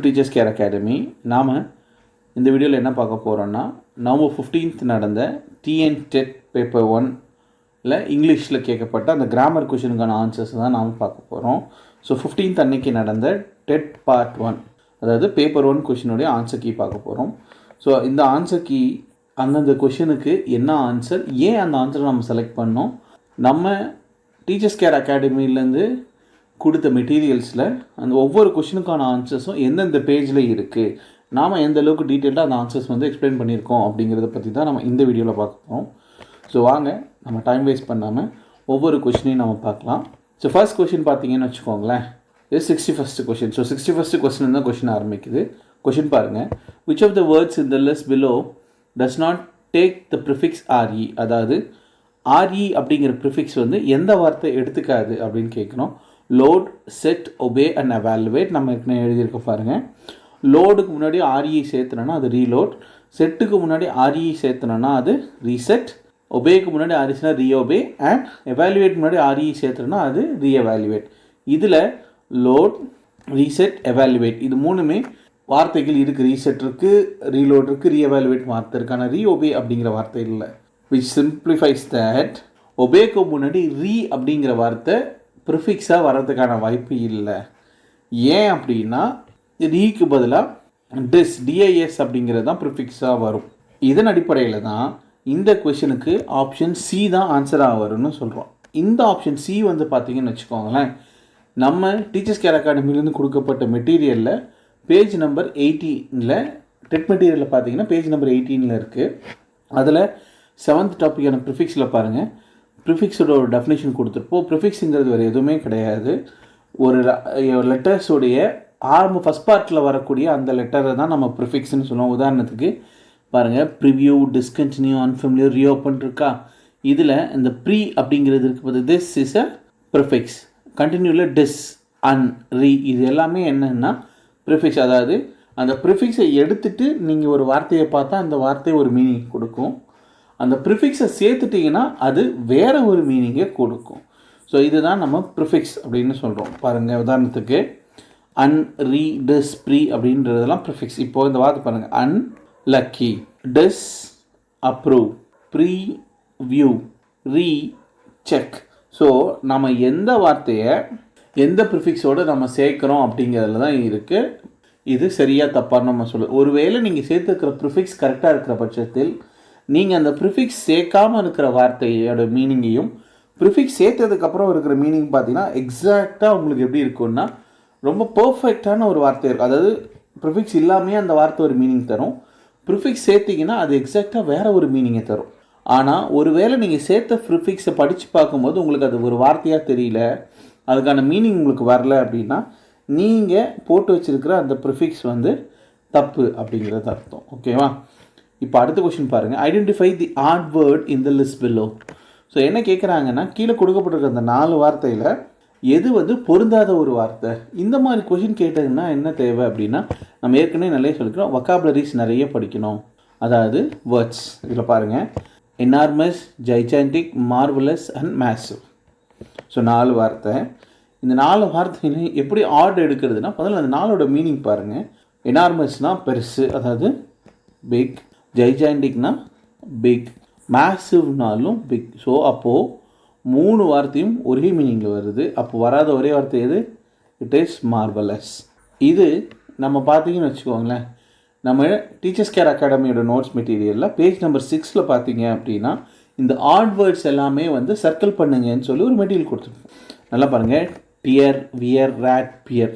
Teachers care academy. நாம் இந்த வீடியோவில் என்ன பார்க்க போகிறோன்னா, நவம்பர் 15th நடந்த டிஎன் டெட் பேப்பர் 1ல் இங்கிலீஷில் கேட்கப்பட்ட அந்த கிராமர் கொஷினுக்கான ஆன்சர்ஸ் தான் நாம் பார்க்க போகிறோம். ஸோ 15th அன்னைக்கு நடந்த டெட் பார்ட் 1, அதாவது பேப்பர் 1 கொஷினுடைய ஆன்சர் கீ பார்க்க போகிறோம். ஸோ இந்த ஆன்சர் கீ அந்தந்த கொஷினுக்கு என்ன ஆன்சர், ஏன் அந்த ஆன்சரை நம்ம செலக்ட் பண்ணோம், நம்ம டீச்சர்ஸ் கேர் அகாடமிலேருந்து கொடுத்த மெட்டீரியல்ஸில் அந்த ஒவ்வொரு கொஷினுக்கான ஆன்சர்ஸும் எந்தெந்த பேஜில் இருக்குது, நாம் எந்த அளவுக்கு டீட்டெயிலாக அந்த ஆன்சர்ஸ் வந்து எக்ஸ்பிளைன் பண்ணியிருக்கோம் அப்படிங்கிறத பற்றி தான் நம்ம இந்த வீடியோவில் பார்க்க போகிறோம். ஸோ வாங்க நம்ம டைம் வேஸ்ட் பண்ணாமல் ஒவ்வொரு கொஷினையும் நம்ம பார்க்கலாம். ஸோ ஃபர்ஸ்ட் கொஷின் பார்த்தீங்கன்னு வச்சுக்கோங்களேன், இது 61st question. So 61st question தான் கொஷின் ஆரம்பிக்குது. கொஷின் பாருங்கள், which of the words in the list below does not take the prefix R E, அதாவது ஆர்இ அப்படிங்கிற ப்ரிஃபிக்ஸ் வந்து எந்த வார்த்தை எடுத்துக்காது அப்படின்னு கேட்குறோம். Load, set, obey and evaluate நம்ம ஏற்கனவே எழுதியிருக்க பாருங்கள். லோடுக்கு முன்னாடி ஆர்இ சேர்த்துனோன்னா அது ரீலோட், செட்டுக்கு முன்னாடி ஆர்இ சேர்த்துனோன்னா அது ரீசெட், ஒபேக்கு முன்னாடி ஆர்இனா ரீஒபே, அண்ட் எவாலுவேட் முன்னாடி ஆர்இ சேர்த்துனோன்னா அது ரீஎவாலுவேட். இதில் லோட், ரீசெட், எவாலுவேட் இது மூணுமே வார்த்தைகள் இருக்குது. ரீசெட் இருக்குது, ரீலோட் இருக்குது, ரீஎவாலுவேட் வார்த்தை இருக்குது. ஆனால் ரீஒபே அப்படிங்கிற வார்த்தை இல்லை. விச் சிம்பிளிஃபைஸ் தட் ஒபேக்கு முன்னாடி ரீ அப்படிங்கிற வார்த்தை ப்ரிஃபிக்ஸாக வர்றதுக்கான வாய்ப்பு இல்லை. ஏன் அப்படின்னா ரீக்கு பதிலாக டிஐஎஸ் அப்படிங்கிறது தான் ப்ரிஃபிக்ஸாக வரும். இதன் அடிப்படையில் தான் இந்த கொஷனுக்கு ஆப்ஷன் சி தான் ஆன்சராக வரும்னு சொல்கிறோம். இந்த ஆப்ஷன் சி வந்து பார்த்திங்கன்னு வச்சுக்கோங்களேன், நம்ம டீச்சர்ஸ் கேர் அகாடமிலேருந்து கொடுக்கப்பட்ட மெட்டீரியலில் பேஜ் நம்பர் 18ல் டெட் மெட்டீரியலில் பார்த்தீங்கன்னா பேஜ் நம்பர் 18ல் இருக்குது. அதில் 7th டாப்பிக்கான ப்ரிஃபிக்ஸில் பாருங்கள், ப்ரிஃபிக்ஸோட ஒரு டெஃபினேஷன் கொடுத்துருப்போம். ப்ரிஃபிக்ஸுங்கிறது வேறு எதுவுமே கிடையாது, ஒரு லெட்டர்ஸோடைய ஆரம்ப ஃபஸ்ட் பார்ட்டில் வரக்கூடிய அந்த லெட்டரை தான் நம்ம ப்ரிஃபிக்ஸ்ன்னு சொல்லுவோம். உதாரணத்துக்கு பாருங்கள், ப்ரிவ்யூ, டிஸ்கண்டினியூ, அன்ஃபெமிலியர், ரீஓப்பன் இருக்கா. இதில் இந்த ப்ரீ அப்படிங்கிறது இருக்குது, திஸ் இஸ் அ ப்ரிஃபிக்ஸ். கண்டினியூவில் டிஸ், அன், ரீ இது எல்லாமே என்னென்னா ப்ரிஃபிக்ஸ். அதாவது அந்த ப்ரிஃபிக்ஸை எடுத்துகிட்டு நீங்கள் ஒரு வார்த்தையை பார்த்தா அந்த வார்த்தை ஒரு மீனிங் கொடுக்கும், அந்த ப்ரிஃபிக்ஸை சேர்த்துட்டிங்கன்னா அது வேறு ஒரு மீனிங்கை கொடுக்கும். ஸோ இதுதான் நம்ம ப்ரிஃபிக்ஸ் அப்படின்னு சொல்கிறோம். பாருங்கள், உதாரணத்துக்கு அன், ரீ, டிஸ், ப்ரீ அப்படின்றதெல்லாம் ப்ரிஃபிக்ஸ். இப்போது இந்த வார்த்தை பாருங்கள், unlucky, disapprove, preview, recheck. So நம்ம எந்த வார்த்தையை எந்த ப்ரிஃபிக்ஸோடு நம்ம சேர்க்குறோம் அப்படிங்கிறதுல தான் இருக்குது. இது சரியாக தப்பான்னு நம்ம சொல்லுவோம். ஒருவேளை நீங்கள் சேர்த்துருக்கிற ப்ரிஃபிக்ஸ் கரெக்டாக இருக்கிற பட்சத்தில் நீங்கள் அந்த ப்ரிஃபிக்ஸ் சேர்க்காமல் இருக்கிற வார்த்தையோட மீனிங்கையும் ப்ரிஃபிக்ஸ் சேர்த்ததுக்கப்புறம் இருக்கிற மீனிங் பார்த்தீங்கன்னா எக்ஸாக்டாக உங்களுக்கு எப்படி இருக்குன்னா ரொம்ப பர்ஃபெக்டான ஒரு வார்த்தை இருக்கும். அதாவது ப்ரிஃபிக்ஸ் இல்லாமையே அந்த வார்த்தை ஒரு மீனிங் தரும், ப்ரிஃபிக்ஸ் சேர்த்திங்கன்னா அது எக்ஸாக்டாக வேறு ஒரு மீனிங்கை தரும். ஆனால் ஒருவேளை நீங்கள் சேர்த்த ப்ரிஃபிக்ஸை படித்து பார்க்கும்போது உங்களுக்கு அது ஒரு வார்த்தையாக தெரியல, அதுக்கான மீனிங் உங்களுக்கு வரல அப்படின்னா நீங்கள் போட்டு வச்சுருக்கிற அந்த ப்ரிஃபிக்ஸ் வந்து தப்பு அப்படிங்கிறது அர்த்தம். ஓகேவா? இப்போ அடுத்த கொஷின் பாருங்கள், identify the odd word in the list below. So என்ன கேட்குறாங்கன்னா, கீழே கொடுக்கப்பட்டிருக்க அந்த 4 வார்த்தையில் எது வந்து பொருந்தாத ஒரு வார்த்தை. இந்த மாதிரி கொஷின் கேட்டதுன்னா என்ன தேவை அப்படின்னா, நம்ம ஏற்கனவே நிறைய சொல்லிக்கிறோம், வொக்காபுலரிஸ் நிறைய படிக்கணும். அதாவது வேர்ட்ஸ் இதில் பாருங்கள், enormous, gigantic, marvellous and massive. So 4 வார்த்தை. இந்த 4 வார்த்தையிலையும் எப்படி ஆர்டர் எடுக்கிறதுனா, முதல்ல அந்த 4ஓட மீனிங் பாருங்கள். எனார்மஸ்னால் பெருசு, அதாவது பிக். ஜைஜாண்டிக்னா பிக். மேசிவ்னாலும் பிக். ஸோ அப்போது 3 வார்த்தையும் ஒரே மீனிங்கில் வருது. அப்போ வராத ஒரே வார்த்தை எது? It is marvellous. இது நம்ம பார்த்தீங்கன்னு வச்சுக்கோங்களேன், நம்ம டீச்சர்ஸ் கேர் அகாடமியோட நோட்ஸ் மெட்டீரியலில் பேஜ் நம்பர் 6ல் பார்த்தீங்க அப்படின்னா இந்த ஆட் வேர்ட்ஸ் எல்லாமே வந்து சர்க்கிள் பண்ணுங்கன்னு சொல்லி ஒரு மெட்டீரியல் கொடுத்துருப்போம். நல்லா பாருங்கள், dear, wear, rate, pear.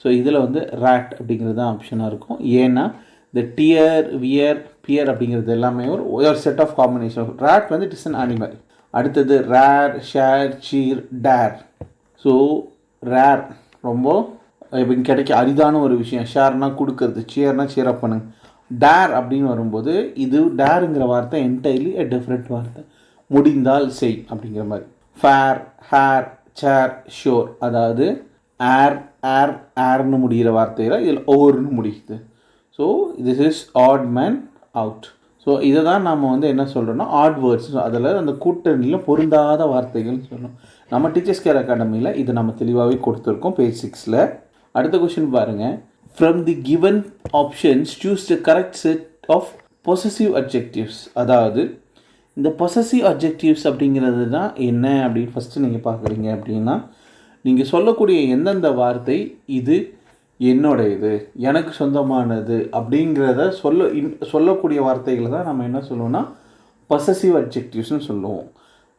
So இதில் வந்து ரேட் அப்படிங்கிறது தான் ஆப்ஷனாக இருக்கும். ஏன்னா இந்த டியர், வியர், பியர் அப்படிங்கிறது எல்லாமே ஒரு செட் ஆஃப் காம்பினேஷன். ரேட் வந்து இட் இஸ் அன் அனிமல். அடுத்தது ரேர், ஷேர், சீர், டேர். ஸோ ரேர் ரொம்ப கிடைக்க அரிதான ஒரு விஷயம். ஷேர்னால் கொடுக்கறது, சியர்னால் சியரப் பண்ணுங்க. டேர் அப்படின்னு வரும்போது இது டேருங்கிற வார்த்தை என்டையர்லி டிஃப்ரெண்ட் வார்த்தை. முடிந்தால் செய் அப்படிங்கிற மாதிரி. ஃபேர், ஹேர், சேர், ஷோர். அதாவது ஏர், ஏர், ஏர்னு முடிகிற வார்த்தையில் இதில் ஓர்னு முடியுது. So this is odd man out. So இதை தான் நம்ம வந்து என்ன சொல்கிறோன்னா ஆட் வேர்ட்ஸ். அதில் அந்த கூட்டணியில் பொருந்தாத வார்த்தைகள்னு சொல்லணும். நம்ம டீச்சர்ஸ் கேர் அகாடமியில் இதை நம்ம தெளிவாகவே கொடுத்துருக்கோம் பேஜ் 6ல். அடுத்த கொஷின் பாருங்கள், From the given options, choose the correct set of possessive adjectives. அதாவது இந்த possessive adjectives அப்படிங்கிறது தான் என்ன அப்படின்னு ஃபஸ்ட்டு நீங்கள் பார்க்குறீங்க அப்படின்னா, நீங்கள் சொல்லக்கூடிய எந்தெந்த வார்த்தை இது என்னுடையது, எனக்கு சொந்தமானது அப்படிங்கிறத சொல்லக்கூடிய வார்த்தைகளை தான் நம்ம என்ன சொல்லுவோம்னா possessive adjectivesனு சொல்லுவோம்.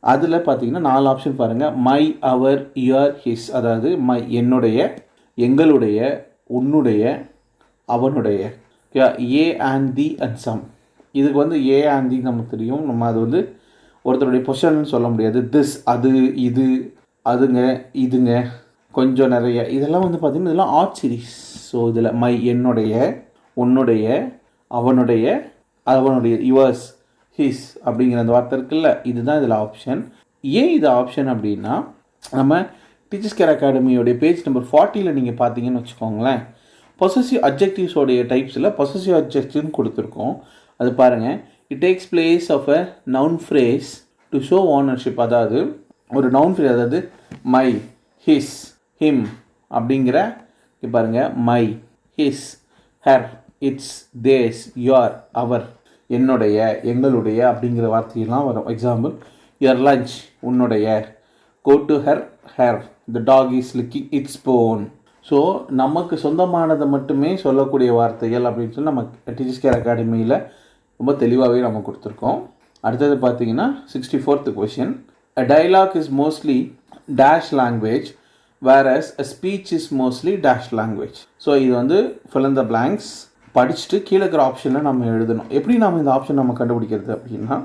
அதில் பார்த்தீங்கன்னா 4 ஆப்ஷன் பாருங்கள். My, our, your, his. அதாவது மை என்னுடைய, எங்களுடைய, உன்னுடைய, அவனுடைய. A and the and some. இதுக்கு வந்து ஏ அண்ட் தி நமக்கு தெரியும். நம்ம அது வந்து ஒருத்தருடைய பொசிஷன் சொல்ல முடியாது. திஸ் அது, இது, அதுங்க, இதுங்க, கொஞ்சம் நிறைய, இதெல்லாம் வந்து பார்த்திங்கன்னா இதெல்லாம் ஆட் சீரீஸ். ஸோ இதில் மை என்னுடைய, உன்னுடைய, அவனுடைய, அவனுடைய, யுவர்ஸ், ஹிஸ் அப்படிங்கிற அந்த வார்த்தை இருக்குல்ல, இதுதான் இதில் ஆப்ஷன். ஏன் இது ஆப்ஷன் அப்படின்னா, நம்ம டீச்சர்ஸ் கேர் அகாடமியோடைய பேஜ் நம்பர் 40 நீங்கள் பார்த்தீங்கன்னு வச்சுக்கோங்களேன், பொசசிவ் அப்ஜெக்டிவ்ஸோடைய டைப்ஸில் பொசசிவ் அப்ஜெக்டிவ்னு கொடுத்துருக்கோம். அது பாருங்கள். It takes place of a noun phrase to show ownership. அதாவது ஒரு நவுன் ஃப்ரேஸ், அதாவது மை, ஹிஸ், ஹிம் அப்படிங்கிற பாருங்கள், my, his, her, its, theirs, your, our, என்னுடைய, எங்களுடைய அப்படிங்கிற வார்த்தையெல்லாம் வரும். எக்ஸாம்பிள், யுவர் லஞ்ச், உன்னுடைய, go to her, her, the dog is licking its bone. So நமக்கு சொந்தமானதை மட்டுமே சொல்லக்கூடிய வார்த்தைகள் அப்படின்னு சொல்லி நம்ம டீச்சர்ஸ் கேர் அகாடமியில் ரொம்ப தெளிவாகவே நம்ம கொடுத்துருக்கோம். அடுத்தது பார்த்தீங்கன்னா 64th question. A dialogue is mostly dash language various a speech is mostly dash language. So இது வந்து fill in the blanks படிச்சுட்டு கீழே இருக்கிற ஆப்ஷனில் நம்ம எழுதணும். எப்படி நம்ம இந்த ஆப்ஷன் நம்ம கண்டுபிடிக்கிறது அப்படின்னா,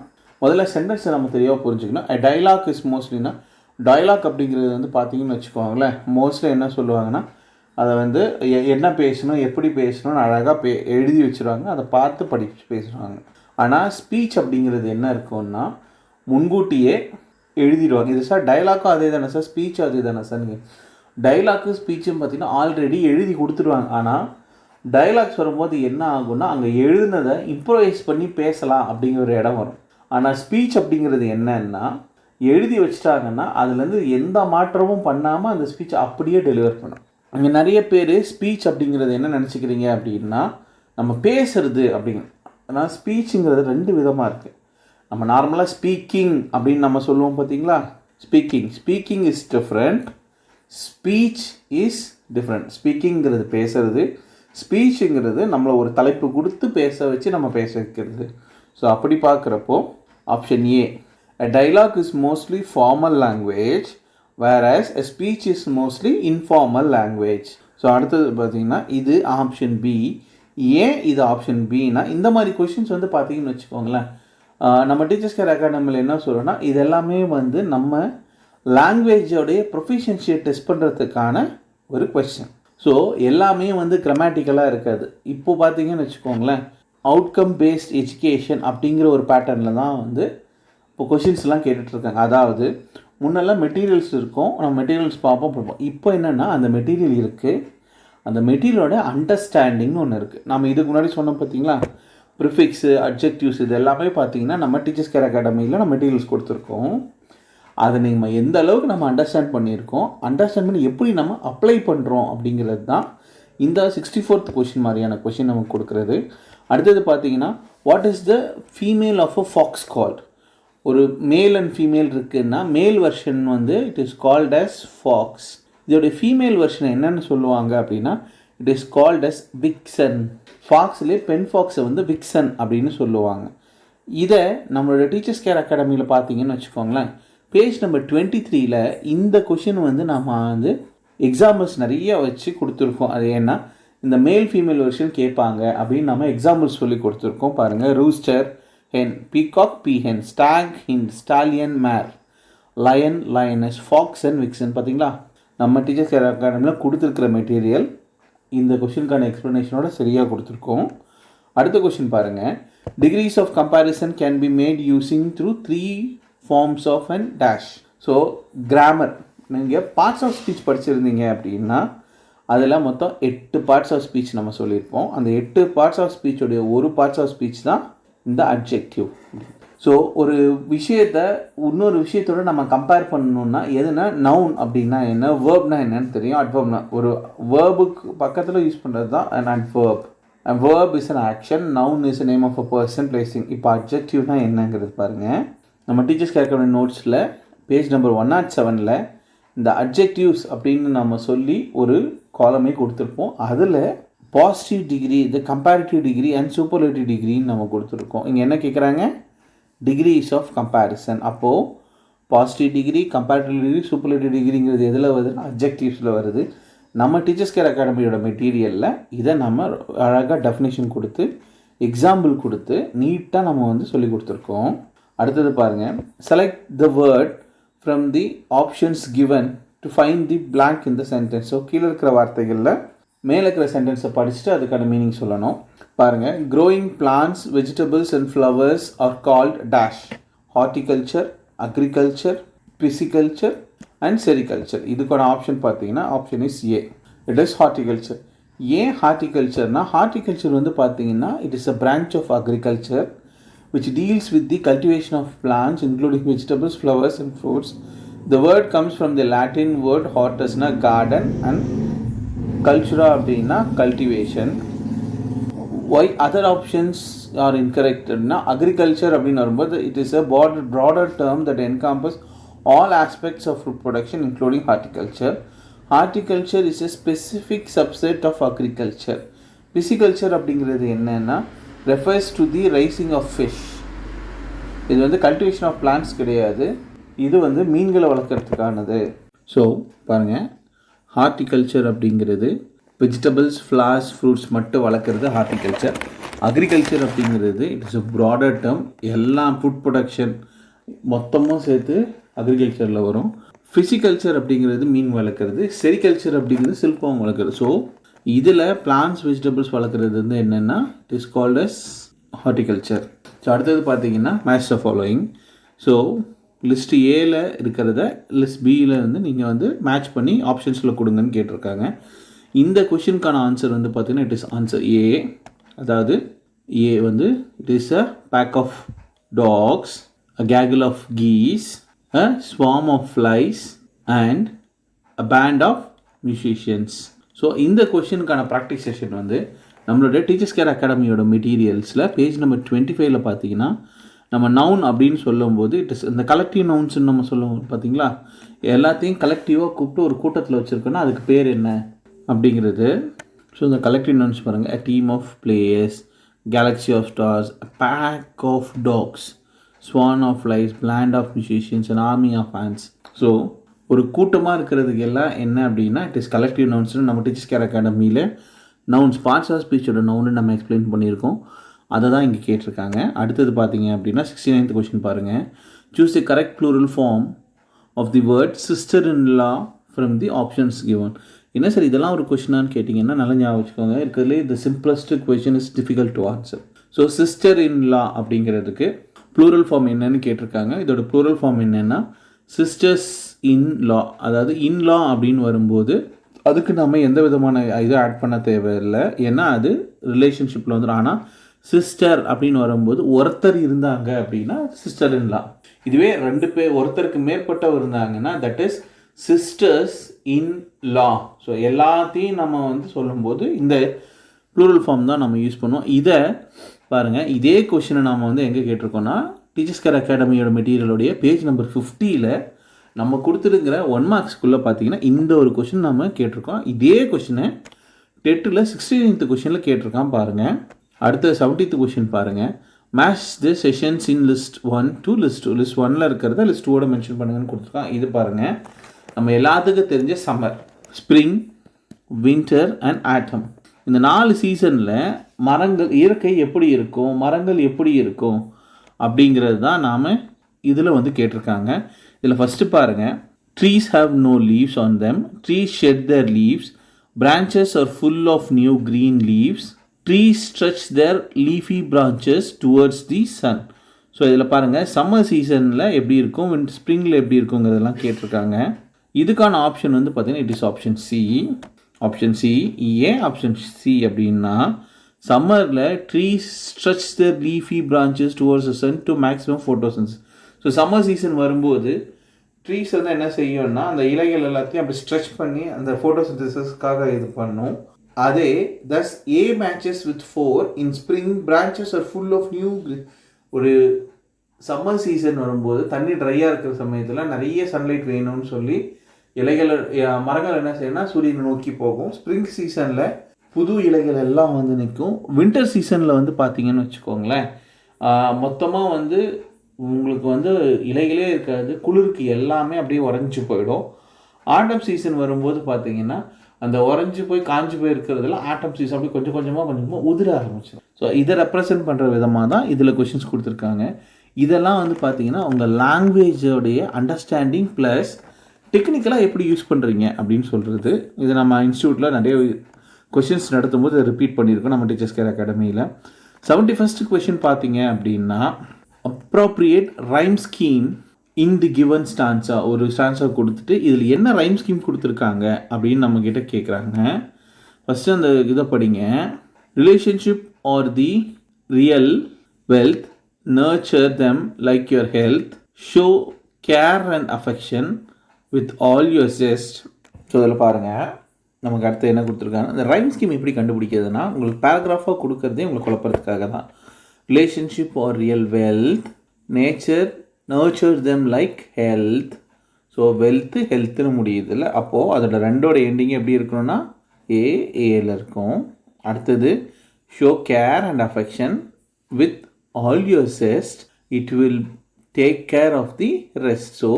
முதல்ல சென்டென்ஸை நம்ம தெளிவாக புரிஞ்சுக்கணும். அ டைலாக் இஸ் மோஸ்ட்லினா, டைலாக் அப்படிங்கிறது வந்து பார்த்தீங்கன்னு வச்சுக்கோங்களேன், மோஸ்ட்லி என்ன சொல்லுவாங்கன்னா, அதை வந்து என்ன பேசணும், எப்படி பேசணும்னு அழகாக எழுதி வச்சுருவாங்க, அதை பார்த்து படித்து பேசுவாங்க. ஆனால் ஸ்பீச் அப்படிங்கிறது என்ன இருக்கும்னா, முன்கூட்டியே எழுதிடுவாங்க. இது சார் டைலாக்கும் அதே தானே சார், ஸ்பீச்சும் அதே தானே சார். நீங்கள் டைலாக்கு ஸ்பீச்சும் பார்த்தீங்கன்னா ஆல்ரெடி எழுதி கொடுத்துருவாங்க. ஆனால் டைலாக்ஸ் வரும்போது என்ன ஆகும்னா, அங்கே எழுதுனதை இம்ப்ரோவைஸ் பண்ணி பேசலாம் அப்படிங்கிற ஒரு இடம் வரும். ஆனால் ஸ்பீச் அப்படிங்கிறது என்னன்னா, எழுதி வச்சிட்டாங்கன்னா அதுலேருந்து எந்த மாற்றமும் பண்ணாமல் அந்த ஸ்பீச்சை அப்படியே டெலிவர் பண்ணும். அங்கே நிறைய பேர் ஸ்பீச் அப்படிங்கிறது என்ன நினச்சிக்கிறீங்க அப்படின்னா, நம்ம பேசுறது அப்படிங்க. ஆனால் ஸ்பீச்சுங்கிறது 2 விதமாக இருக்குது. நம்ம நார்மலாக ஸ்பீக்கிங் அப்படின்னு நம்ம சொல்லுவோம் பார்த்தீங்களா, speaking is different, speech is different. ஸ்பீக்கிங்கிறது பேசுறது, ஸ்பீச்சுங்கிறது நம்மளை ஒரு தலைப்பு கொடுத்து பேச வச்சு நம்ம பேச வைக்கிறது. ஸோ அப்படி பார்க்குறப்போ option A, a dialogue is mostly formal language various a speech is mostly informal language. So அடுத்தது பார்த்திங்கன்னா இது ஆப்ஷன் பி. ஏன் இது ஆப்ஷன் பின்னா, இந்த மாதிரி கொஷின்ஸ் வந்து பார்த்தீங்கன்னு வச்சுக்கோங்களேன், நம்ம டீச்சர்ஸ் கேர் அகாடமியில் என்ன சொல்கிறோன்னா, இது எல்லாமே வந்து நம்ம லாங்குவேஜோடைய ப்ரொஃபிஷியன்சியை டெஸ்ட் பண்ணுறதுக்கான ஒரு கொஸ்டின். ஸோ எல்லாமே வந்து கிராமட்டிக்கலாக இருக்காது. இப்போது பார்த்தீங்கன்னு வச்சுக்கோங்களேன், அவுட்கம் பேஸ்ட் எஜுகேஷன் அப்படிங்கிற ஒரு பேட்டர்னில் தான் வந்து இப்போ கொஷின்ஸ்லாம் கேட்டுட்ருக்காங்க. அதாவது முன்னெல்லாம் மெட்டீரியல்ஸ் இருக்கும், நம்ம மெட்டீரியல்ஸ் பார்ப்போம். இப்போ என்னென்னா, அந்த மெட்டீரியல் இருக்குது, அந்த மெட்டீரியலோட அண்டர்ஸ்டாண்டிங்னு ஒன்று இருக்குது. நம்ம இதுக்கு முன்னாடி சொன்னோம் பார்த்தீங்களா, ப்ரிஃபிக்ஸு, அட்ஜெக்டிவ்ஸ், இது எல்லாமே பார்த்தீங்கன்னா நம்ம டீச்சர்ஸ் கேர் அகாடமியில் நம்ம மெட்டீரியல்ஸ் கொடுத்துருக்கோம். அதை நம்ம எந்த அளவுக்கு நம்ம அண்டர்ஸ்டாண்ட் பண்ணி எப்படி நம்ம அப்ளை பண்ணுறோம் அப்படிங்கிறது தான் இந்த 64th கொஷின் மாதிரியான கொஷின் நமக்கு கொடுக்குறது. அடுத்தது பார்த்தீங்கன்னா, what is the female of a fox called? ஒரு மேல் அண்ட் ஃபீமேல் இருக்குன்னா, மேல் வெர்ஷன் வந்து it is called as fox. இதோடைய ஃபீமேல் வெர்ஷன் என்னென்னு சொல்லுவாங்க அப்படின்னா, it is called as vixen. ஃபாக்ஸ்லேயே பெண் ஃபாக்ஸை வந்து விக்சன் அப்படின்னு சொல்லுவாங்க. இதை நம்மளோட டீச்சர்ஸ் கேர் அகாடமியில் பார்த்தீங்கன்னு வச்சுக்கோங்களேன், பேஜ் நம்பர் 23 இந்த கொஷின் வந்து நம்ம வந்து எக்ஸாம்பிள்ஸ் நிறைய வச்சு கொடுத்துருக்கோம். அது ஏன்னா இந்த மேல் ஃபீமேல் வெர்ஷன் கேட்பாங்க அப்படின்னு நம்ம எக்ஸாம்பிள்ஸ் சொல்லி கொடுத்துருக்கோம். பாருங்கள், rooster, hen, peacock, peahen, stag, hind, stallion, mare, lion, lioness, fox and vixen. பார்த்தீங்களா, நம்ம டீச்சர்ஸ் கேர் அகாடமியில் கொடுத்துருக்கிற மெட்டீரியல் இந்த கொஷினுக்கான எக்ஸ்ப்ளனேஷனோட சரியாக கொடுத்துருக்கோம். அடுத்த கொஷின் பாருங்கள், degrees of comparison can be made using through 3 forms of and dash. So grammar, நீங்கள் பார்ட்ஸ் ஆஃப் ஸ்பீச் படிச்சிருந்தீங்க அப்படின்னா அதில் மொத்தம் 8 பார்ட்ஸ் ஆஃப் ஸ்பீச் நம்ம சொல்லியிருப்போம். அந்த 8 பார்ட்ஸ் ஆஃப் ஸ்பீச்சோடைய ஒரு பார்ட்ஸ் ஆஃப் ஸ்பீச் தான் இந்த அட்ஜெக்டிவ். ஸோ ஒரு விஷயத்தை இன்னொரு விஷயத்தோட நம்ம கம்பேர் பண்ணணுன்னா எதுனா நவுன் அப்படின்னா என்ன, வேர்ப்னா என்னன்னு தெரியும். அட்வர்ப்னா ஒரு வேர்புக்கு பக்கத்தில் யூஸ் பண்ணுறது தான் an adverb. A verb is an action, noun is a name of a person, placing. இப்போ அட்ஜெக்டிவ்னா என்னங்கிறது பாருங்கள். நம்ம டீச்சர்ஸ் கேட்குற நோட்ஸில் பேஜ் நம்பர் 107ல் இந்த அட்ஜெக்டிவ்ஸ் அப்படின்னு நம்ம சொல்லி ஒரு காலமே கொடுத்துருப்போம். அதில் பாசிட்டிவ் டிகிரி, இந்த கம்பேரிட்டிவ் டிகிரி அண்ட் சூப்பர்லேட்டிவ் டிகிரின்னு நம்ம கொடுத்துருக்கோம். இங்கே என்ன கேட்குறாங்க, டிகிரிஸ் ஆஃப் கம்பேரிசன். அப்போது positive degree, comparative degree, superlative டிகிரிங்கிறது எதில் வருதுன்னா அட்ஜெக்டிவ்ஸில் வருது. நம்ம டீச்சர்ஸ் கேர் அகாடமியோட மெட்டீரியலில் இதை நம்ம அழகாக டெஃபினேஷன் கொடுத்து எக்ஸாம்பிள் கொடுத்து நீட்டாக நம்ம வந்து சொல்லி கொடுத்துருக்கோம். அடுத்தது பாருங்கள், select the word from the options given to find the blank in the sentence. So கீழே இருக்கிற வார்த்தைகளில் மேலே இருக்கிற சென்டென்ஸை படிச்சுட்டு அதுக்கான மீனிங் சொல்லணும். பாருங்கள், growing plants, vegetables and flowers are called dash. Horticulture, agriculture, pisciculture and sericulture. இதுக்கான ஆப்ஷன் பார்த்தீங்கன்னா option is A, it is horticulture. ஏன் ஹார்டிகல்ச்சர்னா, ஹார்டிகல்ச்சர் வந்து பார்த்தீங்கன்னா it is a branch of agriculture which deals with the cultivation of plants including vegetables, flowers and fruits. The word comes from the Latin word hortus na garden and cultura அப்படின்னா cultivation. Why other options are incorrect na, agriculture அப்படின்னு வரும்போது it is a broader term that encompasses all aspects of food production including horticulture. Horticulture is a specific subset of agriculture. Pisciculture அப்படிங்கிறது என்னன்னா refers to the raising of fish. இது வந்து cultivation of plants கிடையாது, இது வந்து மீன்களை வளர்க்குறதுக்கானது. So பாருங்கள், horticulture அப்படிங்கிறது வெஜிடபிள்ஸ், ஃப்ளவர்ஸ், ஃப்ரூட்ஸ் மட்டும் வளர்க்குறது ஹார்டிகல்ச்சர். அக்ரிகல்ச்சர் அப்படிங்கிறது it is a broader term, எல்லாம் ஃபுட் ப்ரொடக்ஷன் மொத்தமும் சேர்த்து அக்ரிகல்ச்சரில் வரும். ஃபிசிகல்ச்சர் அப்படிங்கிறது மீன் வளர்க்குறது, செரிகல்ச்சர் அப்படிங்கிறது சில்பம் வளர்க்குறது. ஸோ இதில் பிளான்ட்ஸ், வெஜிடபிள்ஸ் வளர்க்குறது வந்து என்னென்னா it is called as horticulture. So அடுத்தது பார்த்தீங்கன்னா match the following. So list ஏல இருக்கிறத லிஸ்ட் பியில் வந்து நீங்கள் வந்து மேட்ச் பண்ணி ஆப்ஷன்ஸில் கொடுங்கன்னு கேட்டிருக்காங்க. இந்த கொஷினுக்கான ஆன்சர் வந்து பார்த்தீங்கன்னா இட் இஸ் ஆன்சர் ஏ. அதாவது ஏ வந்து it is a pack of dogs, a gaggle of geese, a swarm of flies and a band of musicians. So இந்த கொஷினுக்கான ப்ராக்டிஸ் செஷன் வந்து நம்மளோட டீச்சர்ஸ் கேர் அகாடமியோட மெட்டீரியல்ஸில் பேஜ் நம்பர் 25ல் பார்த்தீங்கன்னா நம்ம நவுன் அப்படின்னு சொல்லும்போது இட் இஸ் இந்த கலெக்டிவ் நவுன்ஸ்ன்னு நம்ம சொல்லுவோம் பார்த்தீங்களா, எல்லாத்தையும் கலெக்டிவாக கூப்பிட்டு ஒரு கூட்டத்தில் வச்சுருக்கோன்னா அதுக்கு பேர் என்ன அப்படிங்கிறது. ஸோ இந்த கலெக்டிவ் நவுன்ஸ் பாருங்கள், a team of players, galaxy of stars, a pack of dogs, swarm of flies, band of musicians and army of ants. So ஒரு கூட்டமாக இருக்கிறதுக்கு எல்லாம் என்ன அப்படின்னா இட் இஸ் கலெக்டிவ் நவுன்ஸ்னு நம்ம டீச்சர்ஸ் கேர் அகாடமியில் நவுன்ஸ் பார்ட்ஸ் ஆஃப் ஸ்பீச்சோட நவுன்னு நம்ம எக்ஸ்பிளைன் பண்ணியிருக்கோம். அதை தான் இங்கே கேட்டிருக்காங்க. அடுத்தது பார்த்தீங்க அப்படின்னா 69th கொஷின் பாருங்கள், choose the correct plural form of the word sister in law from the options given. என்ன சார் இதெல்லாம் ஒரு கொஷினான்னு கேட்டிங்கன்னா நல்லா ஞாபகம் வச்சுக்கோங்க, இருக்கிறதுலே the simplest question is difficult to answer. So sister in law அப்படிங்கிறதுக்கு ப்ளூரல் ஃபார்ம் என்னன்னு கேட்டிருக்காங்க. இதோட ப்ளூரல் ஃபார்ம் என்னென்னா சிஸ்டர்ஸ் இன் லா. அதாவது இன் லா அப்படின்னு வரும்போது அதுக்கு நம்ம எந்த விதமான இதை ஆட் பண்ண தேவையில்லை, ஏன்னா அது ரிலேஷன்ஷிப்பில் வந்துடும். ஆனால் சிஸ்டர் அப்படின்னு வரும்போது ஒருத்தர் இருந்தாங்க அப்படின்னா சிஸ்டர் இன் லா. இதுவே ரெண்டு பேர் ஒருத்தருக்கு மேற்பட்டவர் இருந்தாங்கன்னா that is sisters in law. So எல்லாத்தையும் நம்ம வந்து சொல்லும்போது இந்த ப்ளூரல் ஃபார்ம் தான் நம்ம யூஸ் பண்ணுவோம். இதை பாருங்கள், இதே கொஷினை நாம் வந்து எங்கே கேட்டிருக்கோன்னா டீச்சர்ஸ் கேர் அகாடமியோட மெட்டீரியலுடைய பேஜ் நம்பர் 50ல் நம்ம கொடுத்துருங்கிற 1 மார்க்ஸ்க்குள்ளே பார்த்தீங்கன்னா இந்த ஒரு கொஷின் நம்ம கேட்டிருக்கோம். இதே கொஷினை டெட்டில் 69th கொஷினில் கேட்டிருக்கான் பாருங்கள். அடுத்த 70th கொஷின் பாருங்கள், match the sessions in list 1 to list 2. List 1ல் இருக்கிறத லிஸ்ட் 2ஓட மென்ஷன் பண்ணுங்கன்னு கொடுத்துருக்கான். இது பாருங்கள், நம்ம எல்லாத்துக்கும் தெரிஞ்ச சம்மர், ஸ்ப்ரிங், வின்டர் அண்ட் ஆட்டம். இந்த 4 சீசனில் மரங்கள் இயற்கை எப்படி இருக்கும், மரங்கள் எப்படி இருக்கும் அப்படிங்கிறது தான் நாம் இதில் வந்து கேட்டிருக்காங்க. இதில் ஃபஸ்ட்டு பாருங்கள், trees have no leaves on them, trees shed their leaves, branches are full of new green leaves, trees stretch their leafy branches towards the sun. So இதில் பாருங்கள் சம்மர் சீசனில் எப்படி இருக்கும், ஸ்ப்ரிங்கில் எப்படி இருக்குங்கிறதெல்லாம் கேட்டிருக்காங்க. இதுக்கான ஆப்ஷன் வந்து பார்த்தீங்கன்னா it is option C. Option C. ஏன் ஆப்ஷன் சி அப்படின்னா சம்மரில் trees stretch their leafy branches towards the sun to maximum photosynthesis. So summer season வரும்போது ட்ரீஸ் வந்து என்ன செய்யும்னா அந்த இலைகள் எல்லாத்தையும் அப்படி ஸ்ட்ரெச் பண்ணி அந்த ஃபோட்டோசிந்தசிஸ்க்காக இது பண்ணும். அதே thus A matches with 4 in spring branches are full of new ஒரு சம்மர் சீசன் வரும்போது தண்ணி ட்ரையாக இருக்கிற சமயத்தில் நிறைய சன்லைட் வேணும்னு சொல்லி இலைகள் மரங்கள் என்ன செய்யணும்னா சூரியனை நோக்கி போகும். ஸ்ப்ரிங் சீசனில் புது இலைகள் எல்லாம் வந்து நிற்கும். வின்டர் சீசனில் வந்து பார்த்தீங்கன்னு வச்சுக்கோங்களேன், மொத்தமாக வந்து உங்களுக்கு வந்து இலைகளே இருக்காது, குளிருக்கு எல்லாமே அப்படியே உறைஞ்சி போயிடும். ஆட்டம் சீசன் வரும்போது பார்த்தீங்கன்னா அந்த உறைஞ்சி போய் காஞ்சி போய் இருக்கிறதுல ஆட்டம் சீசன் அப்படி கொஞ்சம் கொஞ்சமாக உதிர ஆரம்பிச்சிடும். ஸோ இதை ரெப்ரசென்ட் பண்ணுற விதமாக தான் இதில் கொஷின்ஸ் கொடுத்துருக்காங்க. இதெல்லாம் வந்து பார்த்தீங்கன்னா உங்கள் லாங்குவேஜோடைய அண்டர்ஸ்டாண்டிங் ப்ளஸ் டெக்னிக்கலாக எப்படி யூஸ் பண்ணுறீங்க அப்படின்னு சொல்கிறது. இது நம்ம இன்ஸ்டியூட்டில் நிறைய கொஷின்ஸ் நடத்தும் போது ரிப்பீட் பண்ணியிருக்கோம் நம்ம டீச்சர்ஸ் கேர் அகாடமியில். 71st கொஷின் பார்த்தீங்க அப்படின்னா அப்ராப்ரியேட் ரைம் ஸ்கீம் இன் தி கிவன் ஸ்டான்ஸா. ஒரு ஸ்டான்ஸா கொடுத்துட்டு இதில் என்ன ரைம் ஸ்கீம் கொடுத்துருக்காங்க அப்படின்னு நம்மக்கிட்ட கேட்குறாங்க. ஃபஸ்ட்டு அந்த இதை படிங்க. Relationship or the real wealth, nurture them like your health, show care and affection with all your just. So இதில் பாருங்கள் நமக்கு அடுத்து என்ன கொடுத்துருக்காங்க. இந்த ரைம் ஸ்கீம் எப்படி கண்டுபிடிக்கிறதுனா உங்களுக்கு பேராகிராஃபாக கொடுக்குறதே உங்களுக்கு குழப்பறதுக்காக தான். Relationship are real wealth, nature nurture them like health. So wealth ஹெல்த்துன்னு முடியுது இல்லை, அப்போது அதோட ரெண்டோட எண்டிங் எப்படி இருக்கணும்னா ஏல இருக்கும். அடுத்தது show care and affection with all your zest, it will take care of the rest. So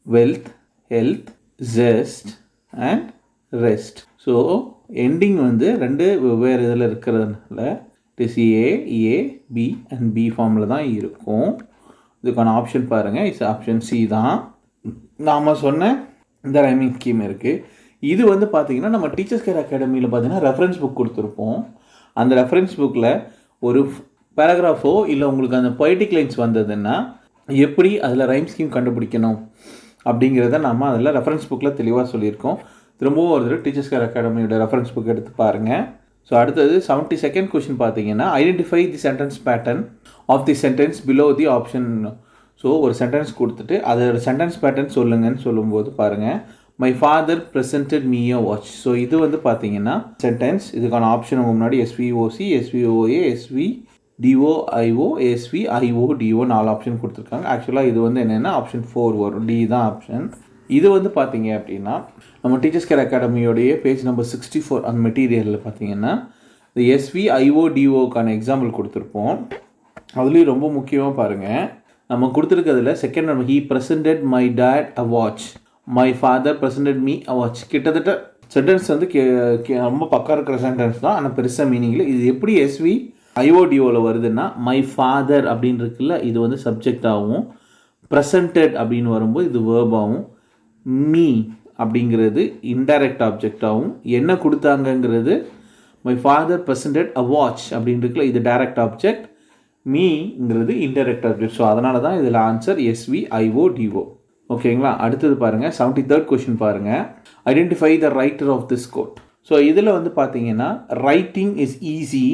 wealth, health, zest and rest. So ending வந்து ரெண்டு வெவ்வேறு இதில் இருக்கிறதுனால it's A B and B ஃபார்மில் தான் இருக்கும். இதுக்கான ஆப்ஷன் பாருங்கள், இட்ஸ் ஆப்ஷன் சி தான். நாம் சொன்ன இந்த ரைமிங் ஸ்கீம் இருக்குது. இது வந்து பார்த்திங்கன்னா நம்ம டீச்சர்ஸ் கேர் அகாடமியில் பார்த்திங்கன்னா ரெஃபரன்ஸ் புக் கொடுத்துருப்போம். அந்த ரெஃபரன்ஸ் புக்கில் ஒரு பேராகிராஃபோ இல்லை உங்களுக்கு அந்த பொய்டிக் லைன்ஸ் வந்ததுன்னா எப்படி அதில் ரைம் ஸ்கீம் கண்டுபிடிக்கணும் அப்படிங்கிறத நம்ம அதில் ரெஃபரன்ஸ் புக்கில் தெளிவாக சொல்லியிருக்கோம். திரும்பவும் ஒரு தடவை டீச்சர்ஸ் கேர் அகாடமியோட ரெஃபரன்ஸ் புக் எடுத்து பாருங்கள். ஸோ அடுத்தது 72nd கொஷின் பார்த்தீங்கன்னா identify the sentence pattern of the sentence below the option. So ஒரு சென்டென்ஸ் கொடுத்துட்டு அதோட சென்டென்ஸ் பேட்டர்ன் சொல்லுங்கன்னு சொல்லும்போது பாருங்கள், my father presented me a watch. So இது வந்து பார்த்தீங்கன்னா சென்டென்ஸ். இதுக்கான ஆப்ஷன் முன்னாடி எஸ்விஓசி, எஸ்விஓஏ, எஸ்விடிஓஐஓ, எஸ்விஐஓடிஓ 4 ஆப்ஷன் கொடுத்துருக்காங்க. ஆக்சுவலாக இது வந்து என்னென்னா ஆப்ஷன் 4 வரும், டி தான் ஆப்ஷன். இது வந்து பார்த்தீங்க அப்படின்னா நம்ம டீச்சர்ஸ் கேர் அகாடமியோடைய பேஜ் நம்பர் 64 அந்த மெட்டீரியலில் பார்த்தீங்கன்னா இந்த எஸ்விஐஓடிஓக்கான எக்ஸாம்பிள் கொடுத்துருப்போம். அதுலேயும் ரொம்ப முக்கியமாக பாருங்கள், நம்ம கொடுத்துருக்கிறதுல செகண்ட் நம்ம he presented my dad a watch, my father presented me a watch. கிட்டத்தட்ட சென்டென்ஸ் வந்து ரொம்ப பக்கம் இருக்கிற சென்டென்ஸ் தான், ஆனால் பெருசாக மீனிங்கில். இது எப்படி எஸ்விஐஓடிஓவில் வருதுன்னா மை ஃபாதர் அப்படின்னு இருக்குல்ல, இது வந்து சப்ஜெக்டாகவும், ப்ரெசென்டட் அப்படின்னு வரும்போது இது வேர்பாகவும், மீ அப்படிங்கிறது இன்டைரக்ட் ஆப்ஜெக்டாகவும், என்ன கொடுத்தாங்கங்கிறது my father presented a watch அப்படின்னு இருக்குல்ல, இது டைரக்ட் ஆப்ஜெக்ட், மீங்கிறது இன்டைரக்ட் ஆப்ஜெக்ட். ஸோ அதனால தான் இதில் ஆன்சர் எஸ்விஐஓடிஓ. ஓகேங்களா? அடுத்தது பாருங்கள் 73rd கொஷின் பாருங்கள், identify the writer of this quote. So இதில் வந்து பார்த்தீங்கன்னா writing is easy,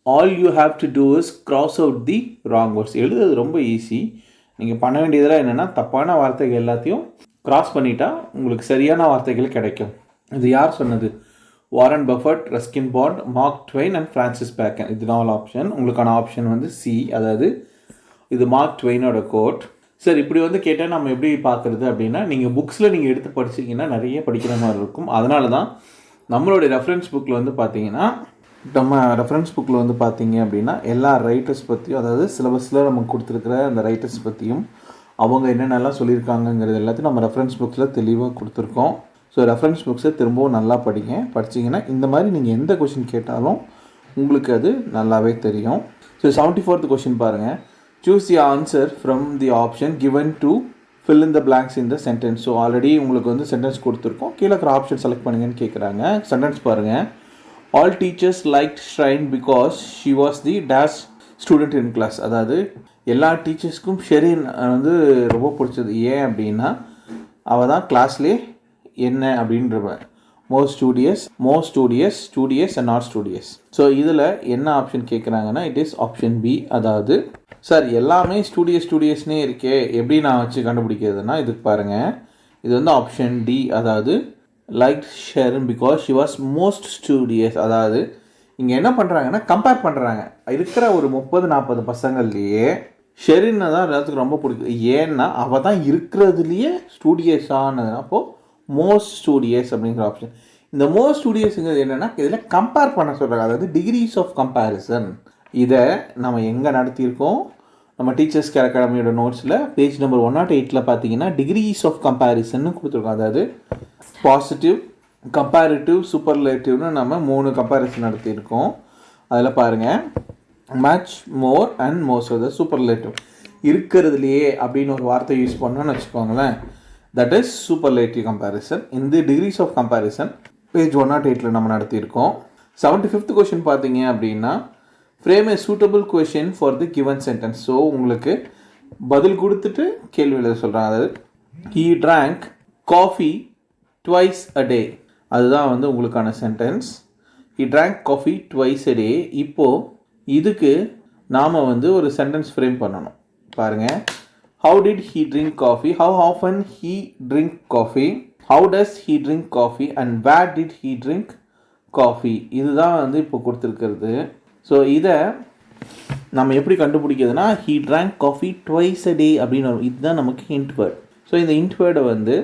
all you have to do is cross out the wrong words. எழுதுறது ரொம்ப ஈஸி. நீங்கள் பண்ண வேண்டியதெல்லாம் என்னென்னா தப்பான வார்த்தைகள் எல்லாத்தையும் கிராஸ் பண்ணிட்டா உங்களுக்கு சரியான வார்த்தைகள் கிடைக்கும். இது யார் சொன்னது? Warren Buffett, Ruskin Bond, Mark Twain and Francis Bacon. இது 4 ஆப்ஷன். உங்களுக்கான ஆப்ஷன் வந்து சி, அதாவது இது மார்க் ட்வெயினோட கோட். சார் இப்படி வந்து கேட்டால் நம்ம எப்படி பார்க்குறது அப்படின்னா, நீங்கள் புக்ஸில் நீங்கள் எடுத்து படிச்சிங்கன்னா நிறைய படிக்கிற மாதிரி இருக்கும். அதனால தான் நம்மளுடைய ரெஃபரன்ஸ் புக்கில் வந்து பார்த்தீங்கன்னா அப்படின்னா எல்லா ரைட்டர்ஸ் பற்றியும், அதாவது சிலபஸில் நமக்கு கொடுத்துருக்கிற அந்த ரைட்டர்ஸ் பற்றியும் அவங்க என்னென்னலாம் சொல்லியிருக்காங்கங்கிறது எல்லாத்தையும் நம்ம ரெஃபரன்ஸ் புக்ஸில் தெளிவாக கொடுத்துருக்கோம். ஸோ ரெஃபரன்ஸ் புக்ஸை திரும்பவும் நல்லா படிச்சிங்கன்னா இந்த மாதிரி நீங்கள் எந்த கொஷின் கேட்டாலும் உங்களுக்கு அது நல்லாவே தெரியும். ஸோ 74th கொஷின் பாருங்கள், choose the answer from the option given to fill in the blanks in the sentence. So already உங்களுக்கு வந்து சென்டென்ஸ் கொடுத்துருக்கோம், கீழே இருக்கிற ஆப்ஷன் செலக்ட் பண்ணுங்கன்னு கேட்குறாங்க. சென்டென்ஸ் பாருங்கள், all teachers like Shrine because she was the dash student in class. அதாவது எல்லா டீச்சர்ஸ்க்கும் ஷெரின் வந்து ரொம்ப பிடிச்சது. ஏன் அப்படின்னா அவள் தான் கிளாஸ்லேயே என்ன அப்படின்றவ studious and not studious. So இதில் என்ன ஆப்ஷன் கேட்குறாங்கன்னா இட் இஸ் ஆப்ஷன் பி. அதாவது சார் எல்லாமே ஸ்டூடியஸ்னே இருக்கே எப்படி நான் வச்சு கண்டுபிடிக்கிறதுனா இதுக்கு பாருங்கள், இது வந்து ஆப்ஷன் டி. அதாவது like Sherin because she was most studious. அதாவது இங்கே என்ன பண்ணுறாங்கன்னா கம்பேர் பண்ணுறாங்க. இருக்கிற ஒரு 30-40 பசங்கள்லேயே ஷெரினை தான் எல்லாத்துக்கும் ரொம்ப பிடிக்கும். ஏன்னா அவள் தான் இருக்கிறதுலையே ஸ்டூடியஸானது. அப்போது மோஸ்ட் ஸ்டூடியஸ் அப்படிங்கிற ஆப்ஷன். இந்த மோஸ்ட் ஸ்டூடியஸுங்கிறது என்னென்னா இதில் கம்பேர் பண்ண சொல்கிறாங்க. அதாவது டிகிரிஸ் ஆஃப் கம்பேரிசன். இதை நம்ம எங்கே நடத்தியிருக்கோம், நம்ம டீச்சர்ஸ் கேர் அகாடமியோட நோட்ஸில் பேஜ் நம்பர் 108 பார்த்தீங்கன்னா டிகிரிஸ் ஆஃப் கம்பேரிசன் கொடுத்துருக்கோம். அதாவது பாசிட்டிவ், கம்பேரிட்டிவ், சூப்பர்லேட்டிவ்னு நம்ம 3 கம்பேரிசன் நடத்தியிருக்கோம். அதில் பாருங்கள் மச், மோர் அண்ட் மோஸ்ட். அதாவது சூப்பர்லேட்டிவ் இருக்கிறதுலையே அப்படின்னு ஒரு வார்த்தை யூஸ் பண்ணோன்னு வச்சுக்கோங்களேன். That is superlative comparison. இந்த டிகிரிஸ் ஆஃப் கம்பேரிசன் பேஜ் 108 நம்ம நடத்தியிருக்கோம். 75th கொஷின் பார்த்தீங்க அப்படின்னா frame a suitable question for the given sentence. So உங்களுக்கு பதில் கொடுத்துட்டு கேள்வி எழுத சொல்கிறாங்க. அதாவது he drank coffee twice a day. அதுதான் வந்து உங்களுக்கான sentence. He drank coffee twice a day. இப்போது இதுக்கு நாம் வந்து ஒரு சென்டென்ஸ் ஃப்ரேம் பண்ணணும். பாருங்கள், how did he drink coffee, how often he drink coffee, how does he drink coffee and where did he drink coffee. இதுதான் வந்து இப்போ கொடுத்துருக்கிறது. ஸோ இதை நம்ம எப்படி கண்டுபிடிக்கிறதுனா he drank coffee twice a day அப்படின்னு வரும். இதுதான் நமக்கு hint word. ஸோ இந்த hint word வந்து